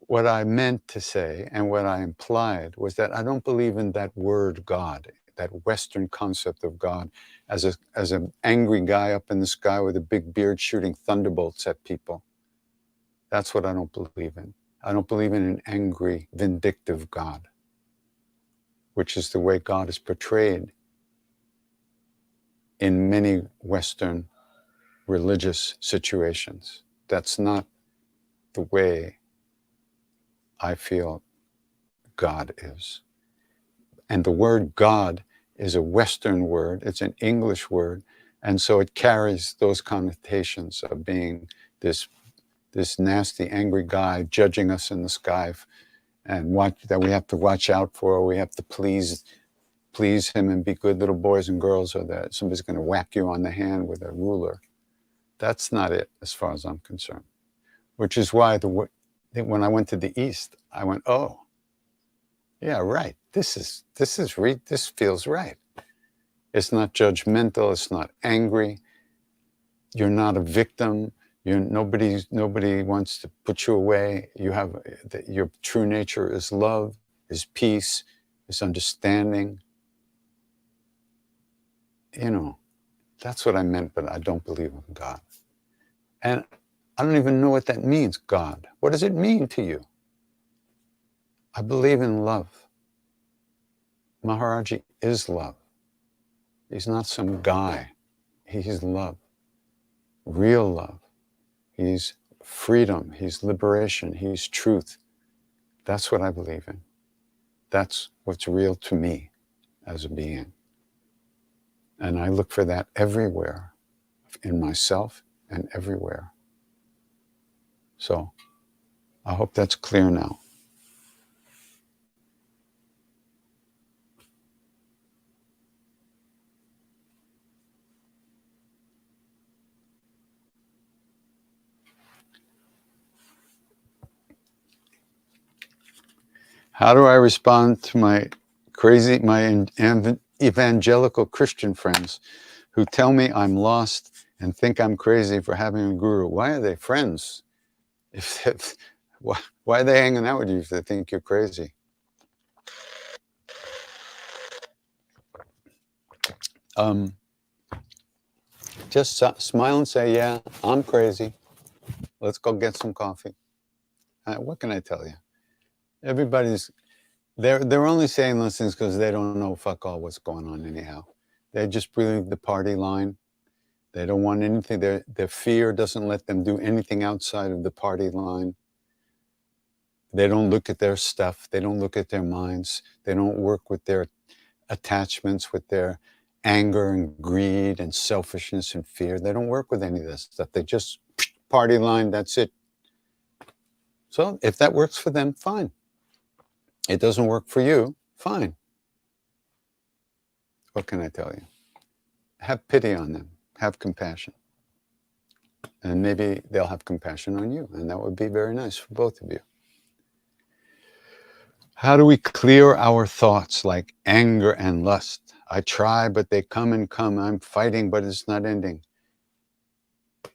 What I meant to say and what I implied was that I don't believe in that word God, that Western concept of God as an angry guy up in the sky with a big beard shooting thunderbolts at people. That's what I don't believe in. I don't believe in an angry, vindictive God, which is the way God is portrayed in many Western religious situations. That's not the way I feel God is. And the word God is a Western word, it's an English word, and so it carries those connotations of being this nasty, angry guy judging us in the sky, and that we have to watch out for, we have to please him and be good little boys and girls, or that somebody's going to whack you on the hand with a ruler. That's not it, as far as I'm concerned. Which is why when I went to the East, I went, oh, yeah, right. This feels right. It's not judgmental. It's not angry. You're not a victim. Nobody wants to put you away. Your true nature is love, is peace, is understanding. You know, that's what I meant, but I don't believe in God. And I don't even know what that means, God. What does it mean to you? I believe in love. Maharaji is love. He's not some guy. He's love, real love. He's freedom. He's liberation. He's truth. That's what I believe in. That's what's real to me as a being. And I look for that everywhere, in myself and everywhere. So I hope that's clear now. How do I respond to my evangelical Christian friends who tell me I'm lost and think I'm crazy for having a guru? Why are they friends? Why are they hanging out with you if they think you're crazy? Just smile and say, yeah, I'm crazy. Let's go get some coffee. What can I tell you? They're only saying those things because they don't know fuck all what's going on anyhow. They just believe the party line. They don't want anything. Their fear doesn't let them do anything outside of the party line. They don't look at their stuff. They don't look at their minds. They don't work with their attachments, with their anger and greed and selfishness and fear. They don't work with any of this stuff. They just party line, that's it. So if that works for them, fine. It doesn't work for you, fine. What can I tell you? Have pity on them. Have compassion. And maybe they'll have compassion on you, and that would be very nice for both of you. How do we clear our thoughts like anger and lust? I try, but they come and come. I'm fighting, but it's not ending.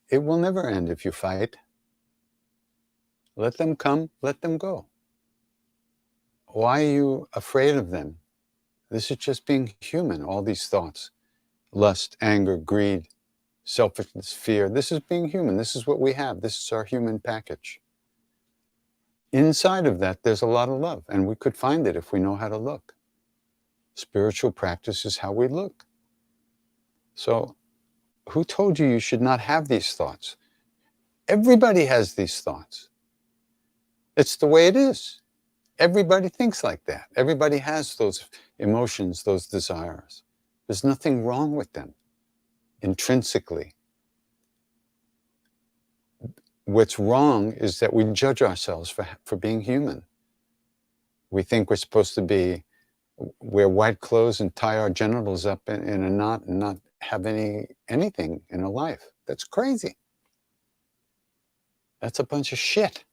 It will never end if you fight. Let them come, let them go. Why are you afraid of them? This is just being human, all these thoughts. Lust, anger, greed, selfishness, fear. This is being human. This is what we have. This is our human package. Inside of that, there's a lot of love, and we could find it if we know how to look. Spiritual practice is how we look. So, who told you should not have these thoughts? Everybody has these thoughts. It's the way it is. Everybody thinks like that. Everybody has those emotions, those desires. There's nothing wrong with them intrinsically. What's wrong is that we judge ourselves for being human. We think we're supposed to be wear white clothes and tie our genitals up in a knot and not have anything in a life. That's crazy. That's a bunch of shit.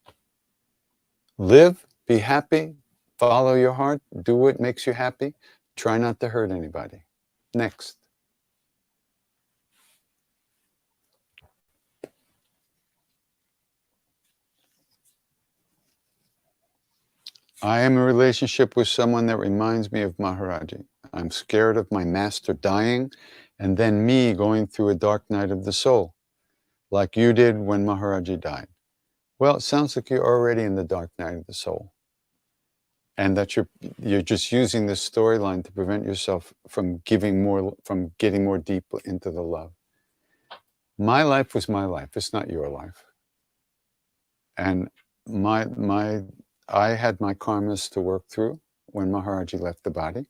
Live, be happy, follow your heart, do what makes you happy. Try not to hurt anybody. Next. I am in a relationship with someone that reminds me of Maharaji. I'm scared of my master dying and then me going through a dark night of the soul, like you did when Maharaji died. Well, it sounds like you're already in the dark night of the soul, and that you're just using this storyline to prevent yourself from getting more deep into the love. My life was my life. It's not your life. And I had my karmas to work through when Maharaji left the body,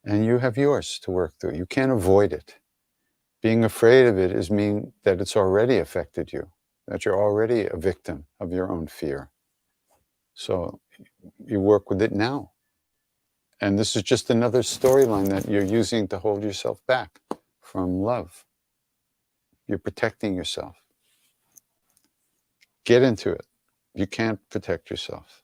and you have yours to work through. You can't avoid it. Being afraid of it is mean that it's already affected you, that you're already a victim of your own fear. So you work with it now. And this is just another storyline that you're using to hold yourself back from love. You're protecting yourself. Get into it. You can't protect yourself.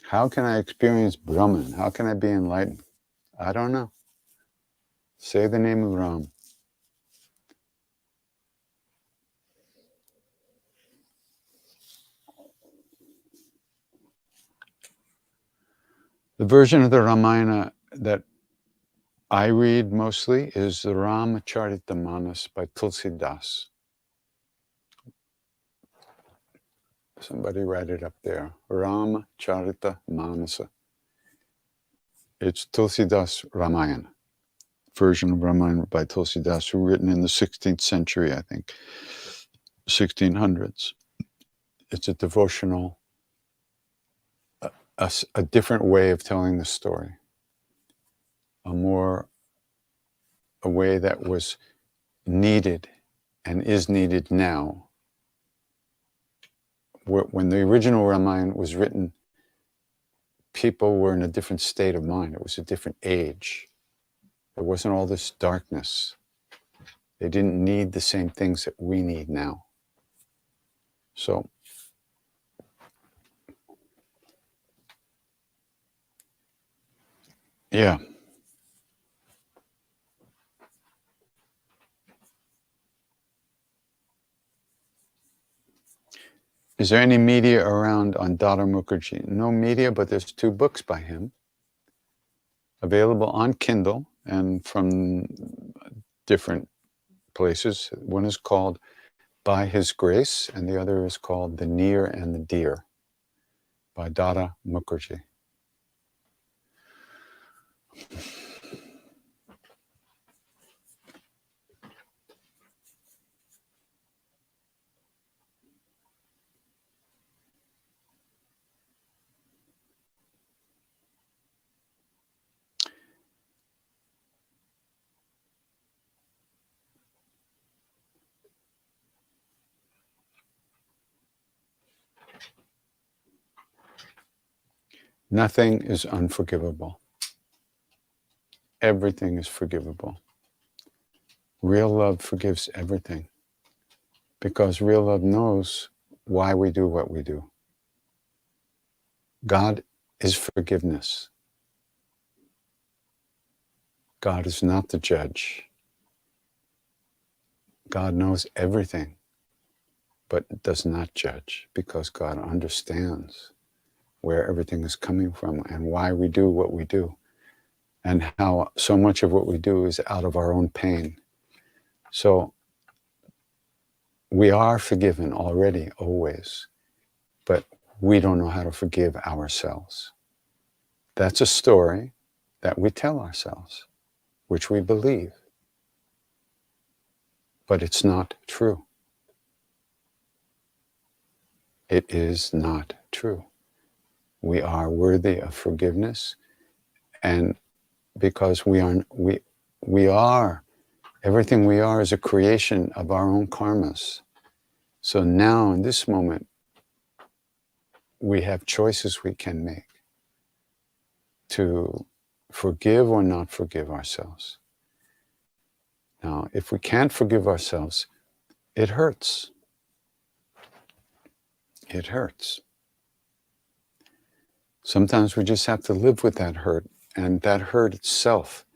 How can I experience Brahman? How can I be enlightened? I don't know. Say the name of Ram. The version of the Ramayana that I read mostly is the Ramacharita by Tulsi Das. Somebody write it up there. Ramacharita Manasa. It's Tulsi Das Ramayana, version of Ramayana by Tulsi Das, who written in the 16th century, I think, 1600s. It's a devotional, a different way of telling the story, a way that was needed and is needed now. When the original Ramayana was written, people were in a different state of mind. It was a different age. There wasn't all this darkness. They didn't need the same things that we need now. So, yeah. Is there any media around on Dada Mukherjee? No media, but there's 2 books by him available on Kindle and from different places. One is called By His Grace, and the other is called The Near and the Dear by Dada Mukherjee. Nothing is unforgivable. Everything is forgivable. Real love forgives everything because real love knows why we do what we do. God is forgiveness. God is not the judge. God knows everything, but does not judge because God understands where everything is coming from and why we do what we do, and how so much of what we do is out of our own pain. So we are forgiven already, always, but we don't know how to forgive ourselves. That's a story that we tell ourselves, which we believe, but it's not true. It is not true. We are worthy of forgiveness, And because we are, everything we are is a creation of our own karmas. So now in this moment, we have choices we can make to forgive or not forgive ourselves. Now, if we can't forgive ourselves, it hurts. It hurts. Sometimes we just have to live with that hurt, and that hurt itself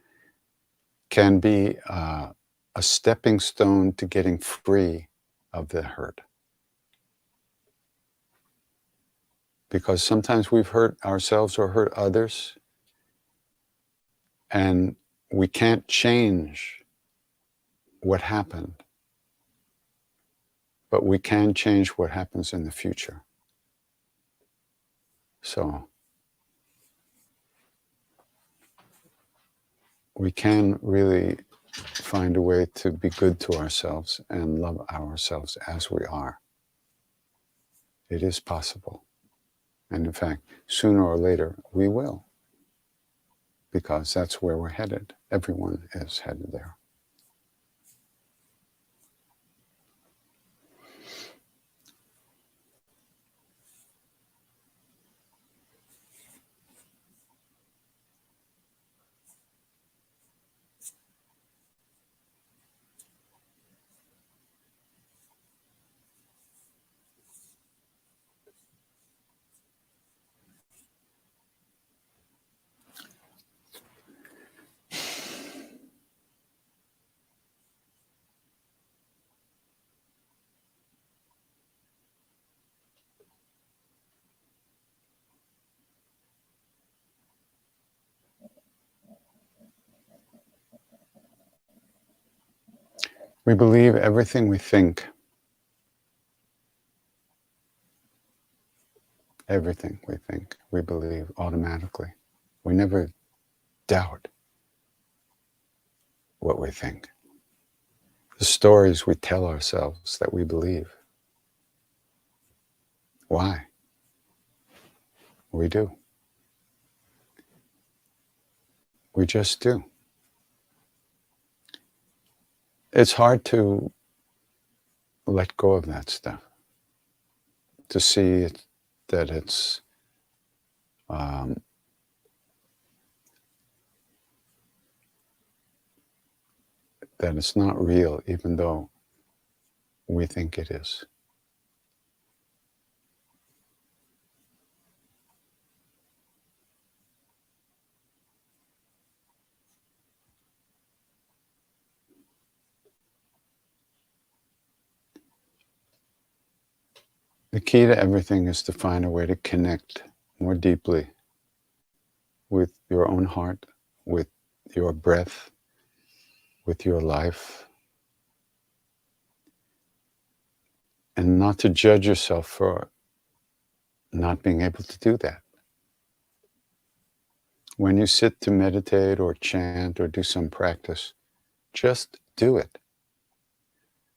can be a stepping stone to getting free of the hurt. Because sometimes we've hurt ourselves or hurt others, and we can't change what happened, but we can change what happens in the future. So we can really find a way to be good to ourselves and love ourselves as we are. It is possible. And in fact, sooner or later, we will. Because that's where we're headed. Everyone is headed there. We believe everything we think. Everything we think, we believe automatically. We never doubt what we think. The stories we tell ourselves that we believe. Why? We do. We just do. It's hard to let go of that stuff, to see that it's that it's not real, even though we think it is. The key to everything is to find a way to connect more deeply with your own heart, with your breath, with your life, and not to judge yourself for not being able to do that. When you sit to meditate or chant or do some practice, just do it.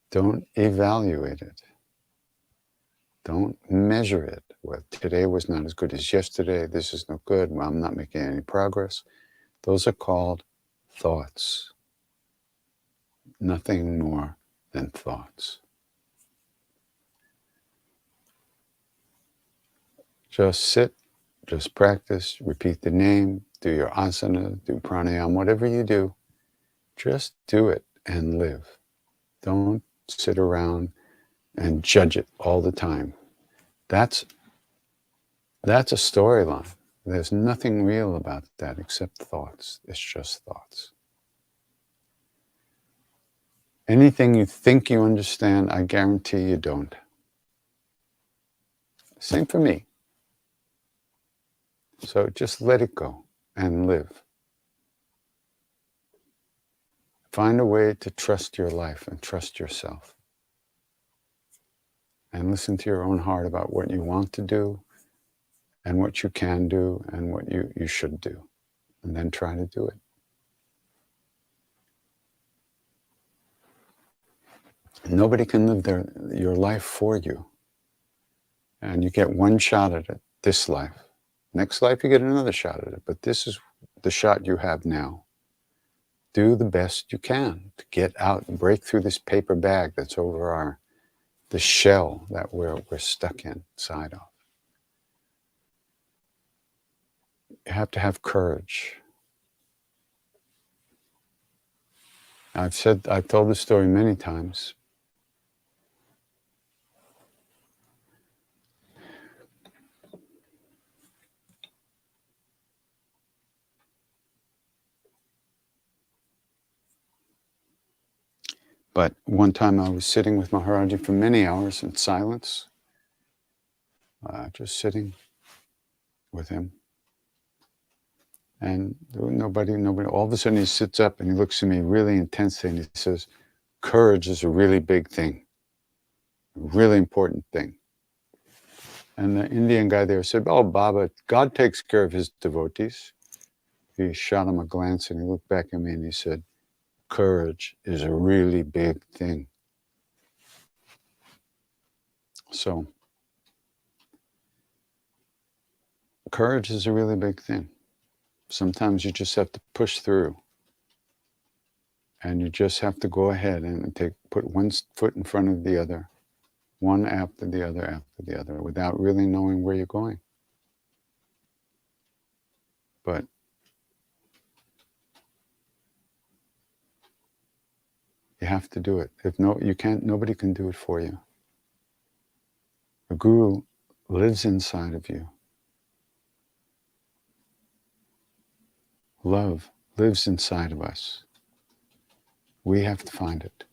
Don't evaluate it. Don't measure it. Well, today was not as good as yesterday. This is no good. Well, I'm not making any progress. Those are called thoughts. Nothing more than thoughts. Just sit, just practice, repeat the name, do your asana, do pranayama, whatever you do, just do it and live. Don't sit around and judge it all the time. That's a storyline. There's nothing real about that except thoughts. It's just thoughts. Anything you think you understand, I guarantee you don't. Same for me. So just let it go and live. Find a way to trust your life and trust yourself. And listen to your own heart about what you want to do and what you can do and what you should do. And then try to do it. Nobody can live your life for you. And you get one shot at it, this life. Next life, you get another shot at it. But this the shot you have now. Do the best you can to get out and break through this paper bag that's over the shell that we're stuck inside of. You have to have courage. I've told this story many times. But one time I was sitting with Maharaji for many hours in silence, just sitting with him. And nobody, all of a sudden he sits up and he looks at me really intensely and he says, courage is a really big thing, a really important thing. And the Indian guy there said, oh, Baba, God takes care of his devotees. He shot him a glance and he looked back at me and he said, courage is a really big thing. So, courage is a really big thing. Sometimes you just have to push through. And you just have to go ahead and put one foot in front of the other, one after the other, without really knowing where you're going. But you have to do it. Nobody can do it for you. The Guru lives inside of you. Love lives inside of us. We have to find it.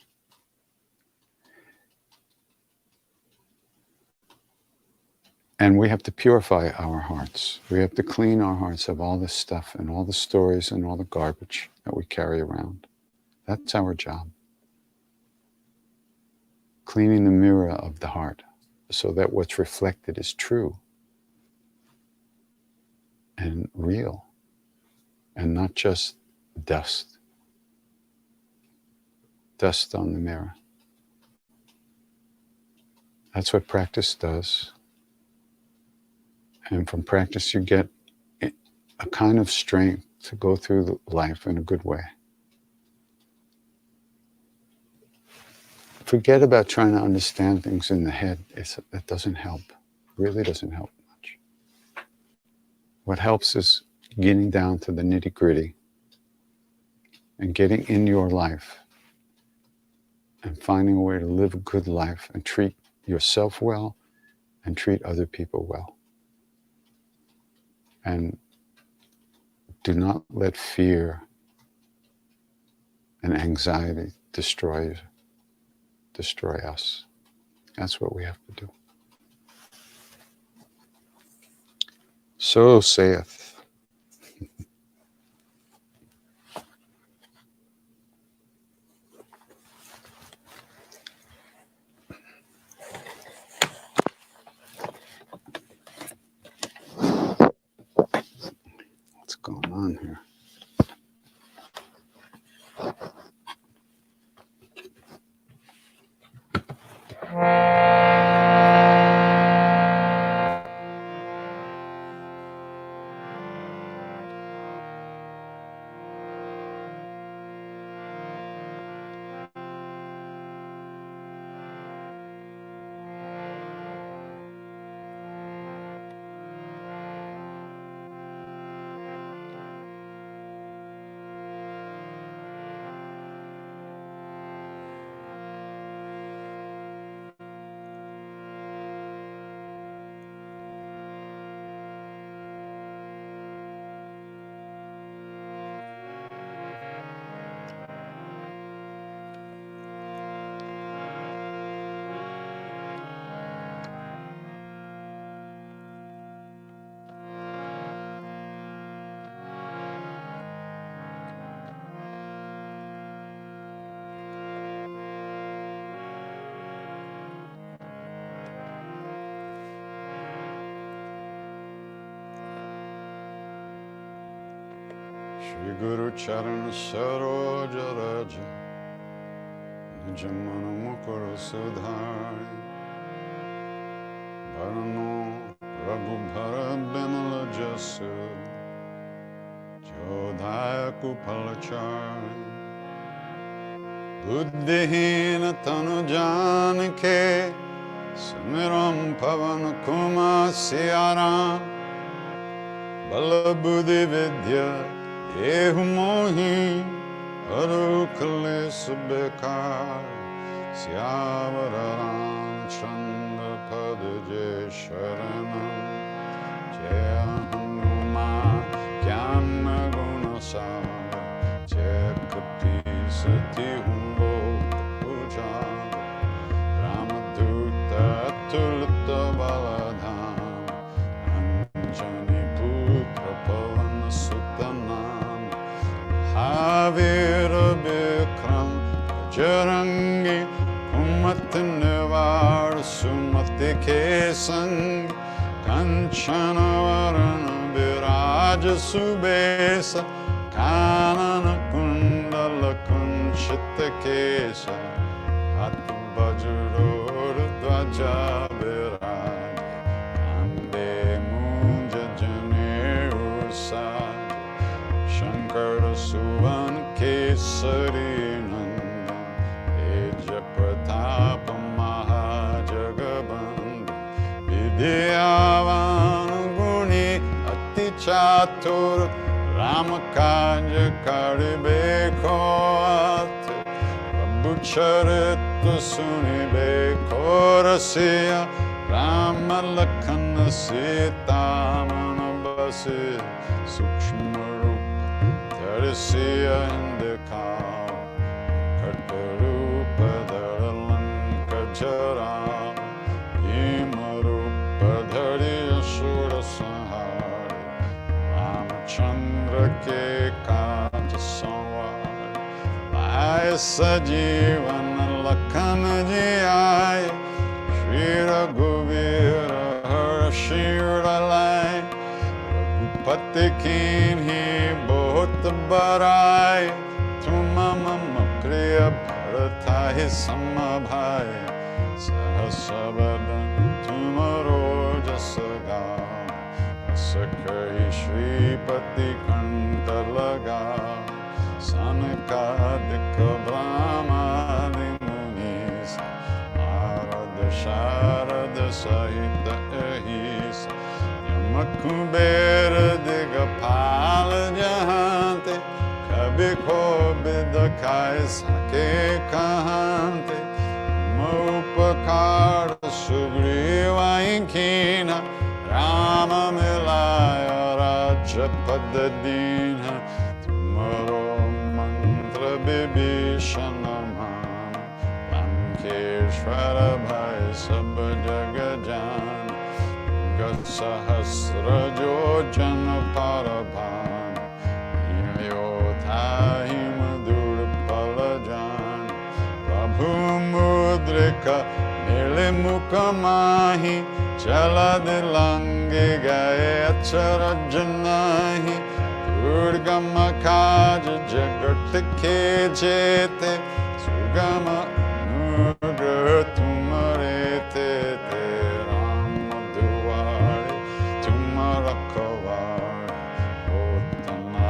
And we have to purify our hearts. We have to clean our hearts of all this stuff and all the stories and all the garbage that we carry around. That's our job. Cleaning the mirror of the heart so that what's reflected is true and real and not just dust. Dust on the mirror. That's what practice does. And from practice you get a kind of strength to go through life in a good way. Forget about trying to understand things in the head. It doesn't help. It really doesn't help much. What helps is getting down to the nitty-gritty and getting in your life and finding a way to live a good life and treat yourself well and treat other people well. And do not let fear and anxiety destroy us. That's what we have to do. So saith. What's going on here? Shri Guru Charan Saroja Raja Nijamana Mukara Sudhari Varano Raghubhara Bimala Jasu Ragupalachari. Buddhihina tanu janke Sumiram Pavan Kumar Siaram Bala Buddhi Vidya Yehu Mohi Arukali Subekar Syavararam Chandra Padaje Sharanam Jaya Hanuman Jnana Guna Saga Jaya Kapi Sati Humbo Puja Ramaduta Tulita Baladham Anjani Putra Pavana Sutanam Havira Bikram Jarangi Kumat Nivar Sumati Kesang Kanchana Varana Viraja Subesa Kanana Kundala Kunchita Kesa Atu Bajurur Dvaja Viraja Kambe Munja Jane Ursaj Shankara Suvan Kesari Nanda Eja Pratapa Mahajagaband Vidyavan Guni Ati Chatur Ramakanja Karibekot Prabhucharitva Sunibekorasiya Ramalakana Sita Manabasi Sukshmarupa Tarisiya Indikar Kartarupa Dharalanka Jara Imarupa Dhariya Shura Sahari Ramachandra Ke Kaja Samvar Vaisa Jivana Lakhana Ji Aaye Shri Raghuvira Harshira Lai Raghupati Kinhi Bahut Barai Tuma Mama Priya Bharata Hi Samabhai Sahasavadan Tumaro Jasaga Sakai Shripati Kanta Laga Sanakadika Brahmadi Munis Narada Sharada Sahita Ahis Yamakubera Digapala Jahante Kabiko Bidakai Sake Kahante Mupakara Sugriva Inkina Rama Milaya Raja Padadina Tumaro Mantra Bibhishanamam Lankeshwara Bhai Sabha Jagajan Gatsahasra Jojana Parabhan Yothahim Durpalajan Prabhu Mudrika Nilimukamahi Chala Dilange Gaye Acharajanahi Durgama Kaja Jagat Ke Jete Sugama Nugra Tumarete Te Rama Duvari Tumara Kavari Otana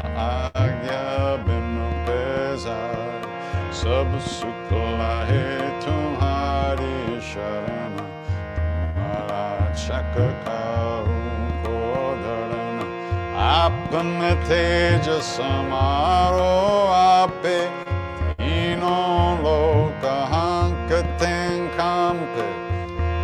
Agya Binu Pesar Sab Sukla He Tumhari Sharana Chakakaru Kodharana Apana Teja Samaro Ape Tino Loka Hankaten Kampe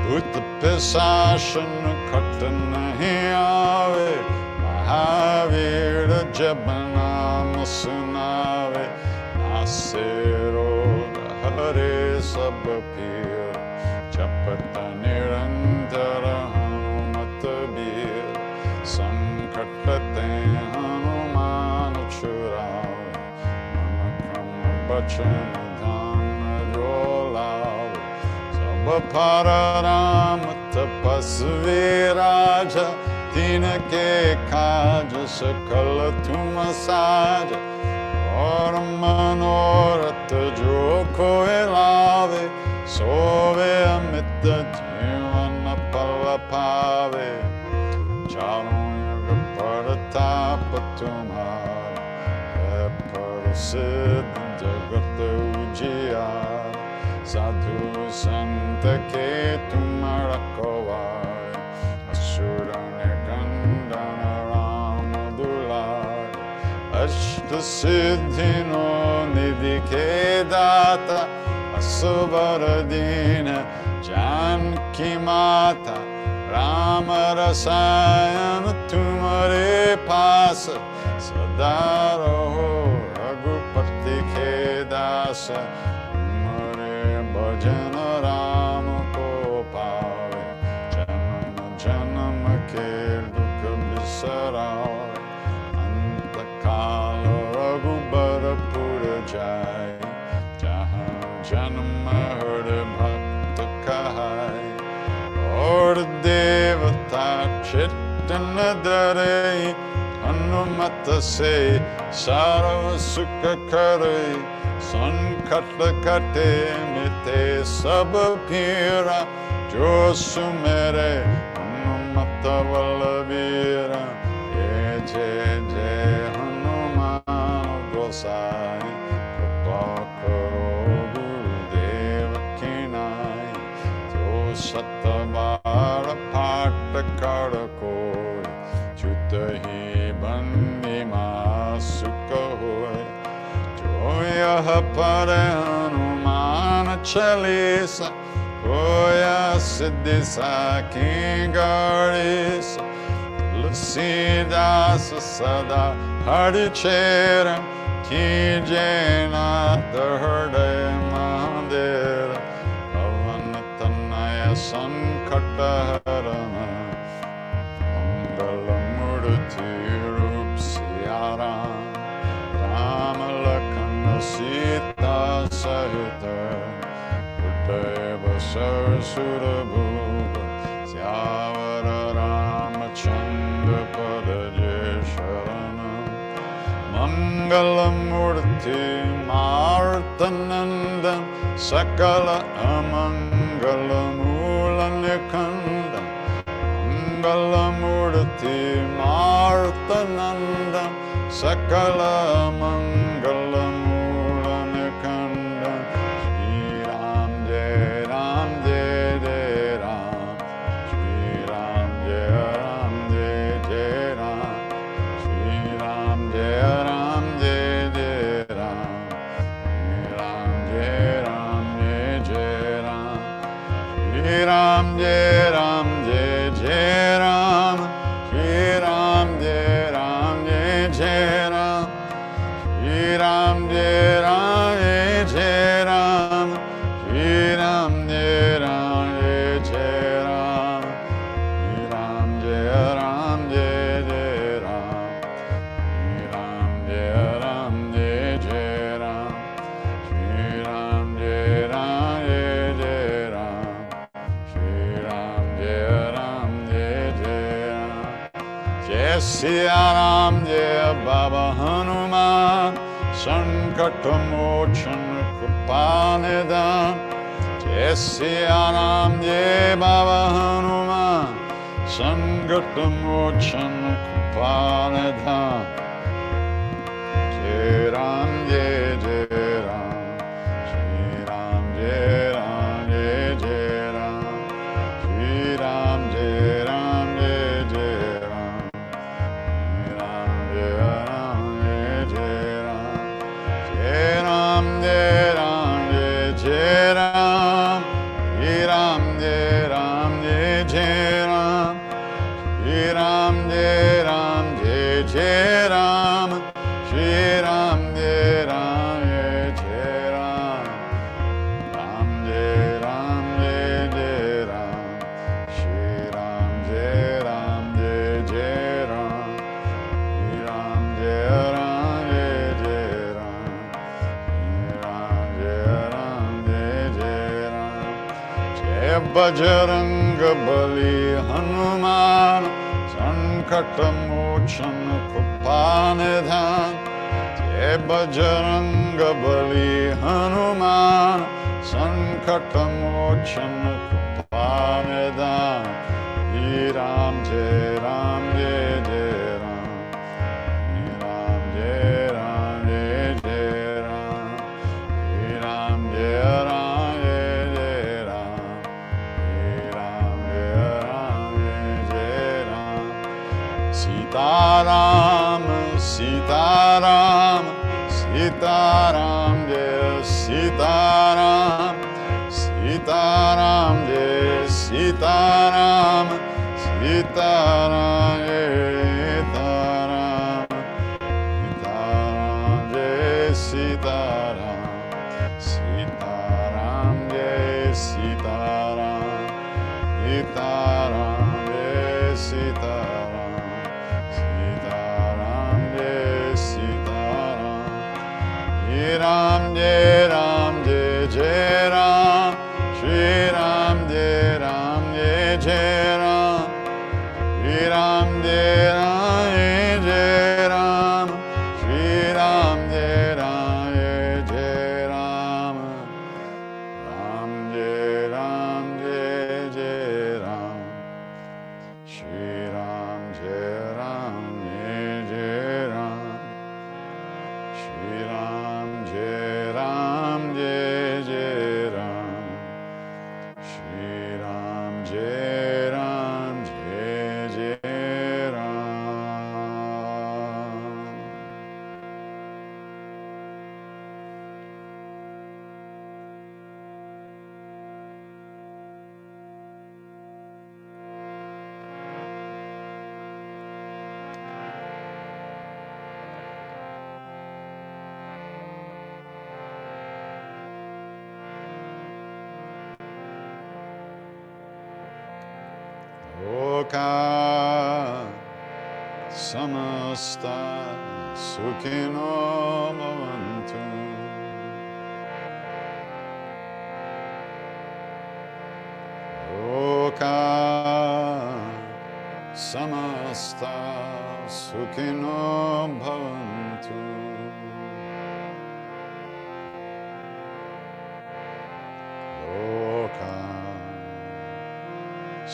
Bhuta Pisashana Katanahi Ave Mahavira Jabanama Sunave Nasiro Hare Sabapir Chapata Nirantara Hanumatabir Sankatpate Hanuman Churav Manakrama Bachana Dhana Jolav Sabapara Rama Tapasvi Raja Tinake Kaja Sakala Tumasaja Or Manoratha Jo Koe Lave Sove Amita Jivana Palapave Charon Yoga Paratapa Tumhara प्रसिद्ध जगत उजियार, साधु संत के तुम रखवारे, असुर निकंदन राम दुलार, अष्ट सिद्धि no निधि के दाता, असबर दीन जानकी माता, राम रसायन तुम्हारे पास, सदा रहो रघुपति के दास, तुम्हारे भजन राम को पावे, जन्म जन्म के दुख बिसरावे, अंत काल रघुबरपुर जाए, जहाँ जन्म हृदय भक्त कहाए, और देवता चित्तन धरे, हनुमत से सर्व सुख करे, संकट कटे मिटे सब पीरा, जो सुमेरे हनुमत बलबीरा, जय जय हनुमान गोसाई, कृपा करो गुरुदेव की नाई, जो सत बार पाठ कर कोई, च्युत ही बंदी मासुक होए, जो यह पढ़े हनुमान चालीसा, होया सिद्धि साखी गणेश, तुलसीदास सदा हरिचेर, कीजे नाथ हृदय मंदिर, पवन तनय संकट हरण, मंगल मूर्ति रूप सिया राम, राम लखन सीता सहित, हृदय बसर सुर भूप, श्यावर रामचंद्र पद जय शरण, मंगल मूर्ति मारुत नंदन, सकल अमंगल मूल निखंडन, मंगल मूर्ति मारुत नंदन, सकल अमंगल मूल निखंडन, श्री राम जय राम जय जय राम, श्री राम जय जय राम, श्री राम जय जय राम, श्री राम जय राम, श्री राम जय जय राम, श्री राम जय जय राम, श्री राम जय जय राम, श्री राम जय जय राम, श्री राम जय जय राम, श्री राम जय जय राम, श्री राम जय जय राम, श्री राम जय जय राम, जय सिया राम जय बाबा हनुमान, संकट मोचन कृपा निदान, जय सिया राम जय बाबा हनुमान, संकट मोचन कृपा निदान, जय राम जय राम, श्री राम जय जय राम, श्री राम जय जय राम, श्री राम जय जय राम, जय राम जय जय राम, श्री राम जय जय राम, श्री राम जय जय राम, श्री राम जय जय राम, राम जय जय राम, श्री राम जय जय राम, श्री राम जय जय राम, श्री राम जय जय राम, जय बजरंग बली हनुमान, संकट मोचन कृपा निधान, जय बजरंग बली हनुमान, संकट मोचन कृपा निधान, श्री राम जय जय राम, श्री राम जय जय Sitaram, Sitaram Jai Sitaram, Sitaram Jai Sitaram, Sitaram Jai Sitaram, Ram Jai Ram Jai Jai Ram, Shri Ram Jai Ram Jai Jai Ram, Shri Ram Jai Ram Jai Ram, Shri Ram Jai Ram Jai Ram, Ram Jai Ram Jai Jai Ram, Shri Ram Jai Ram Jai Ram, Shri Ram Jai Ram Jai Jai Ram, Shri Ram Jai Ram Jai Jai Ram. Loka samasta sukhino bhavantu. Loka samasta sukhino bhavantu. Loka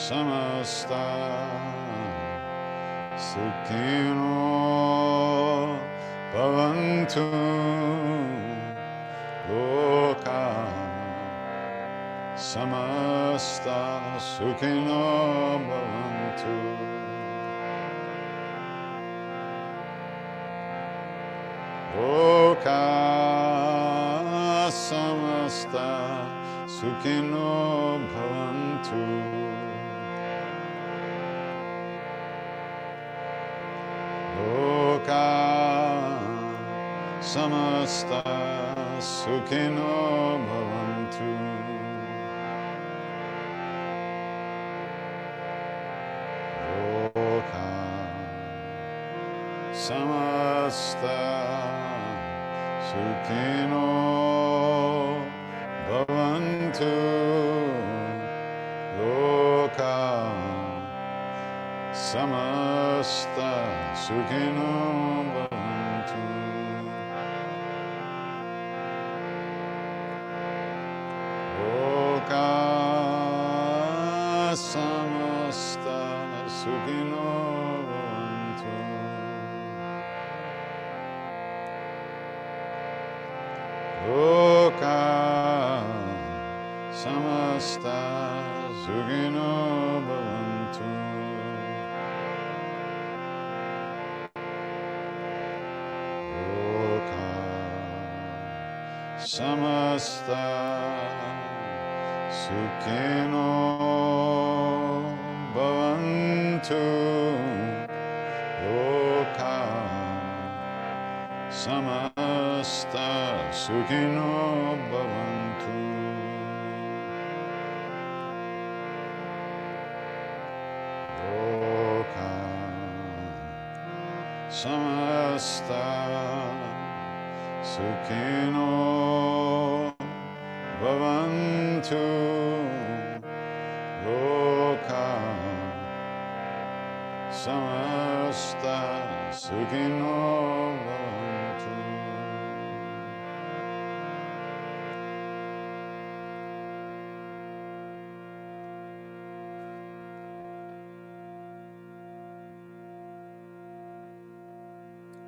samasta sukhino bhavantu. Loka samasta sukhino bhavantu. Loka samasta sukhino bhavantu. Loka samasta sukhino bhavantu. Loka samasta sukhino bhavantu. Loka samasta sukhino bhavantu. Loka samasta sukhino bhavantu. Loka samasta sukhino bhavantu. Loka samasta sukhino bhavantu. Loka samasta sukhino bhavantu. Loka samasta sukhino bhavantu. Loka samasta sukhino bhavantu.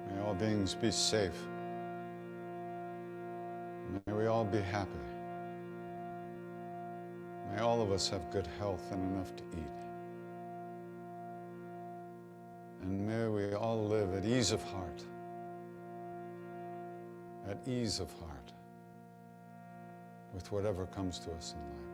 May all beings be safe. May we all be happy. May all of us have good health and enough to eat. And may we all live at ease of heart. At ease of heart with whatever comes to us in life.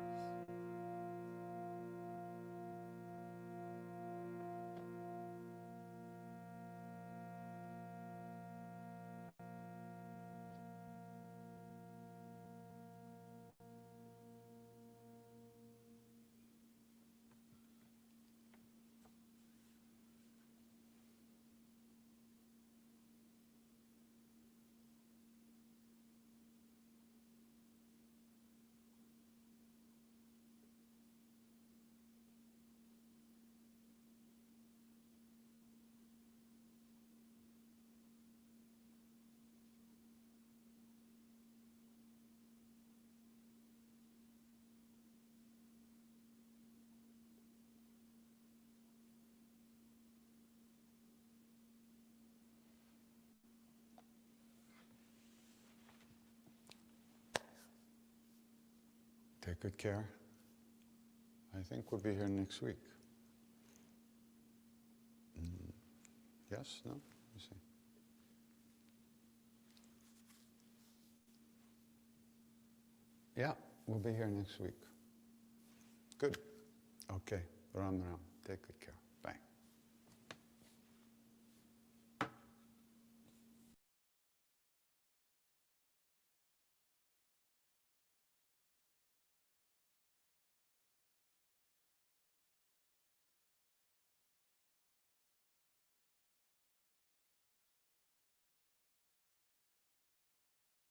Take good care. I think we'll be here next week. Yes? No? Let me see. Yeah, we'll be here next week. Good. Okay. Ram Ram. Take good care. Bye.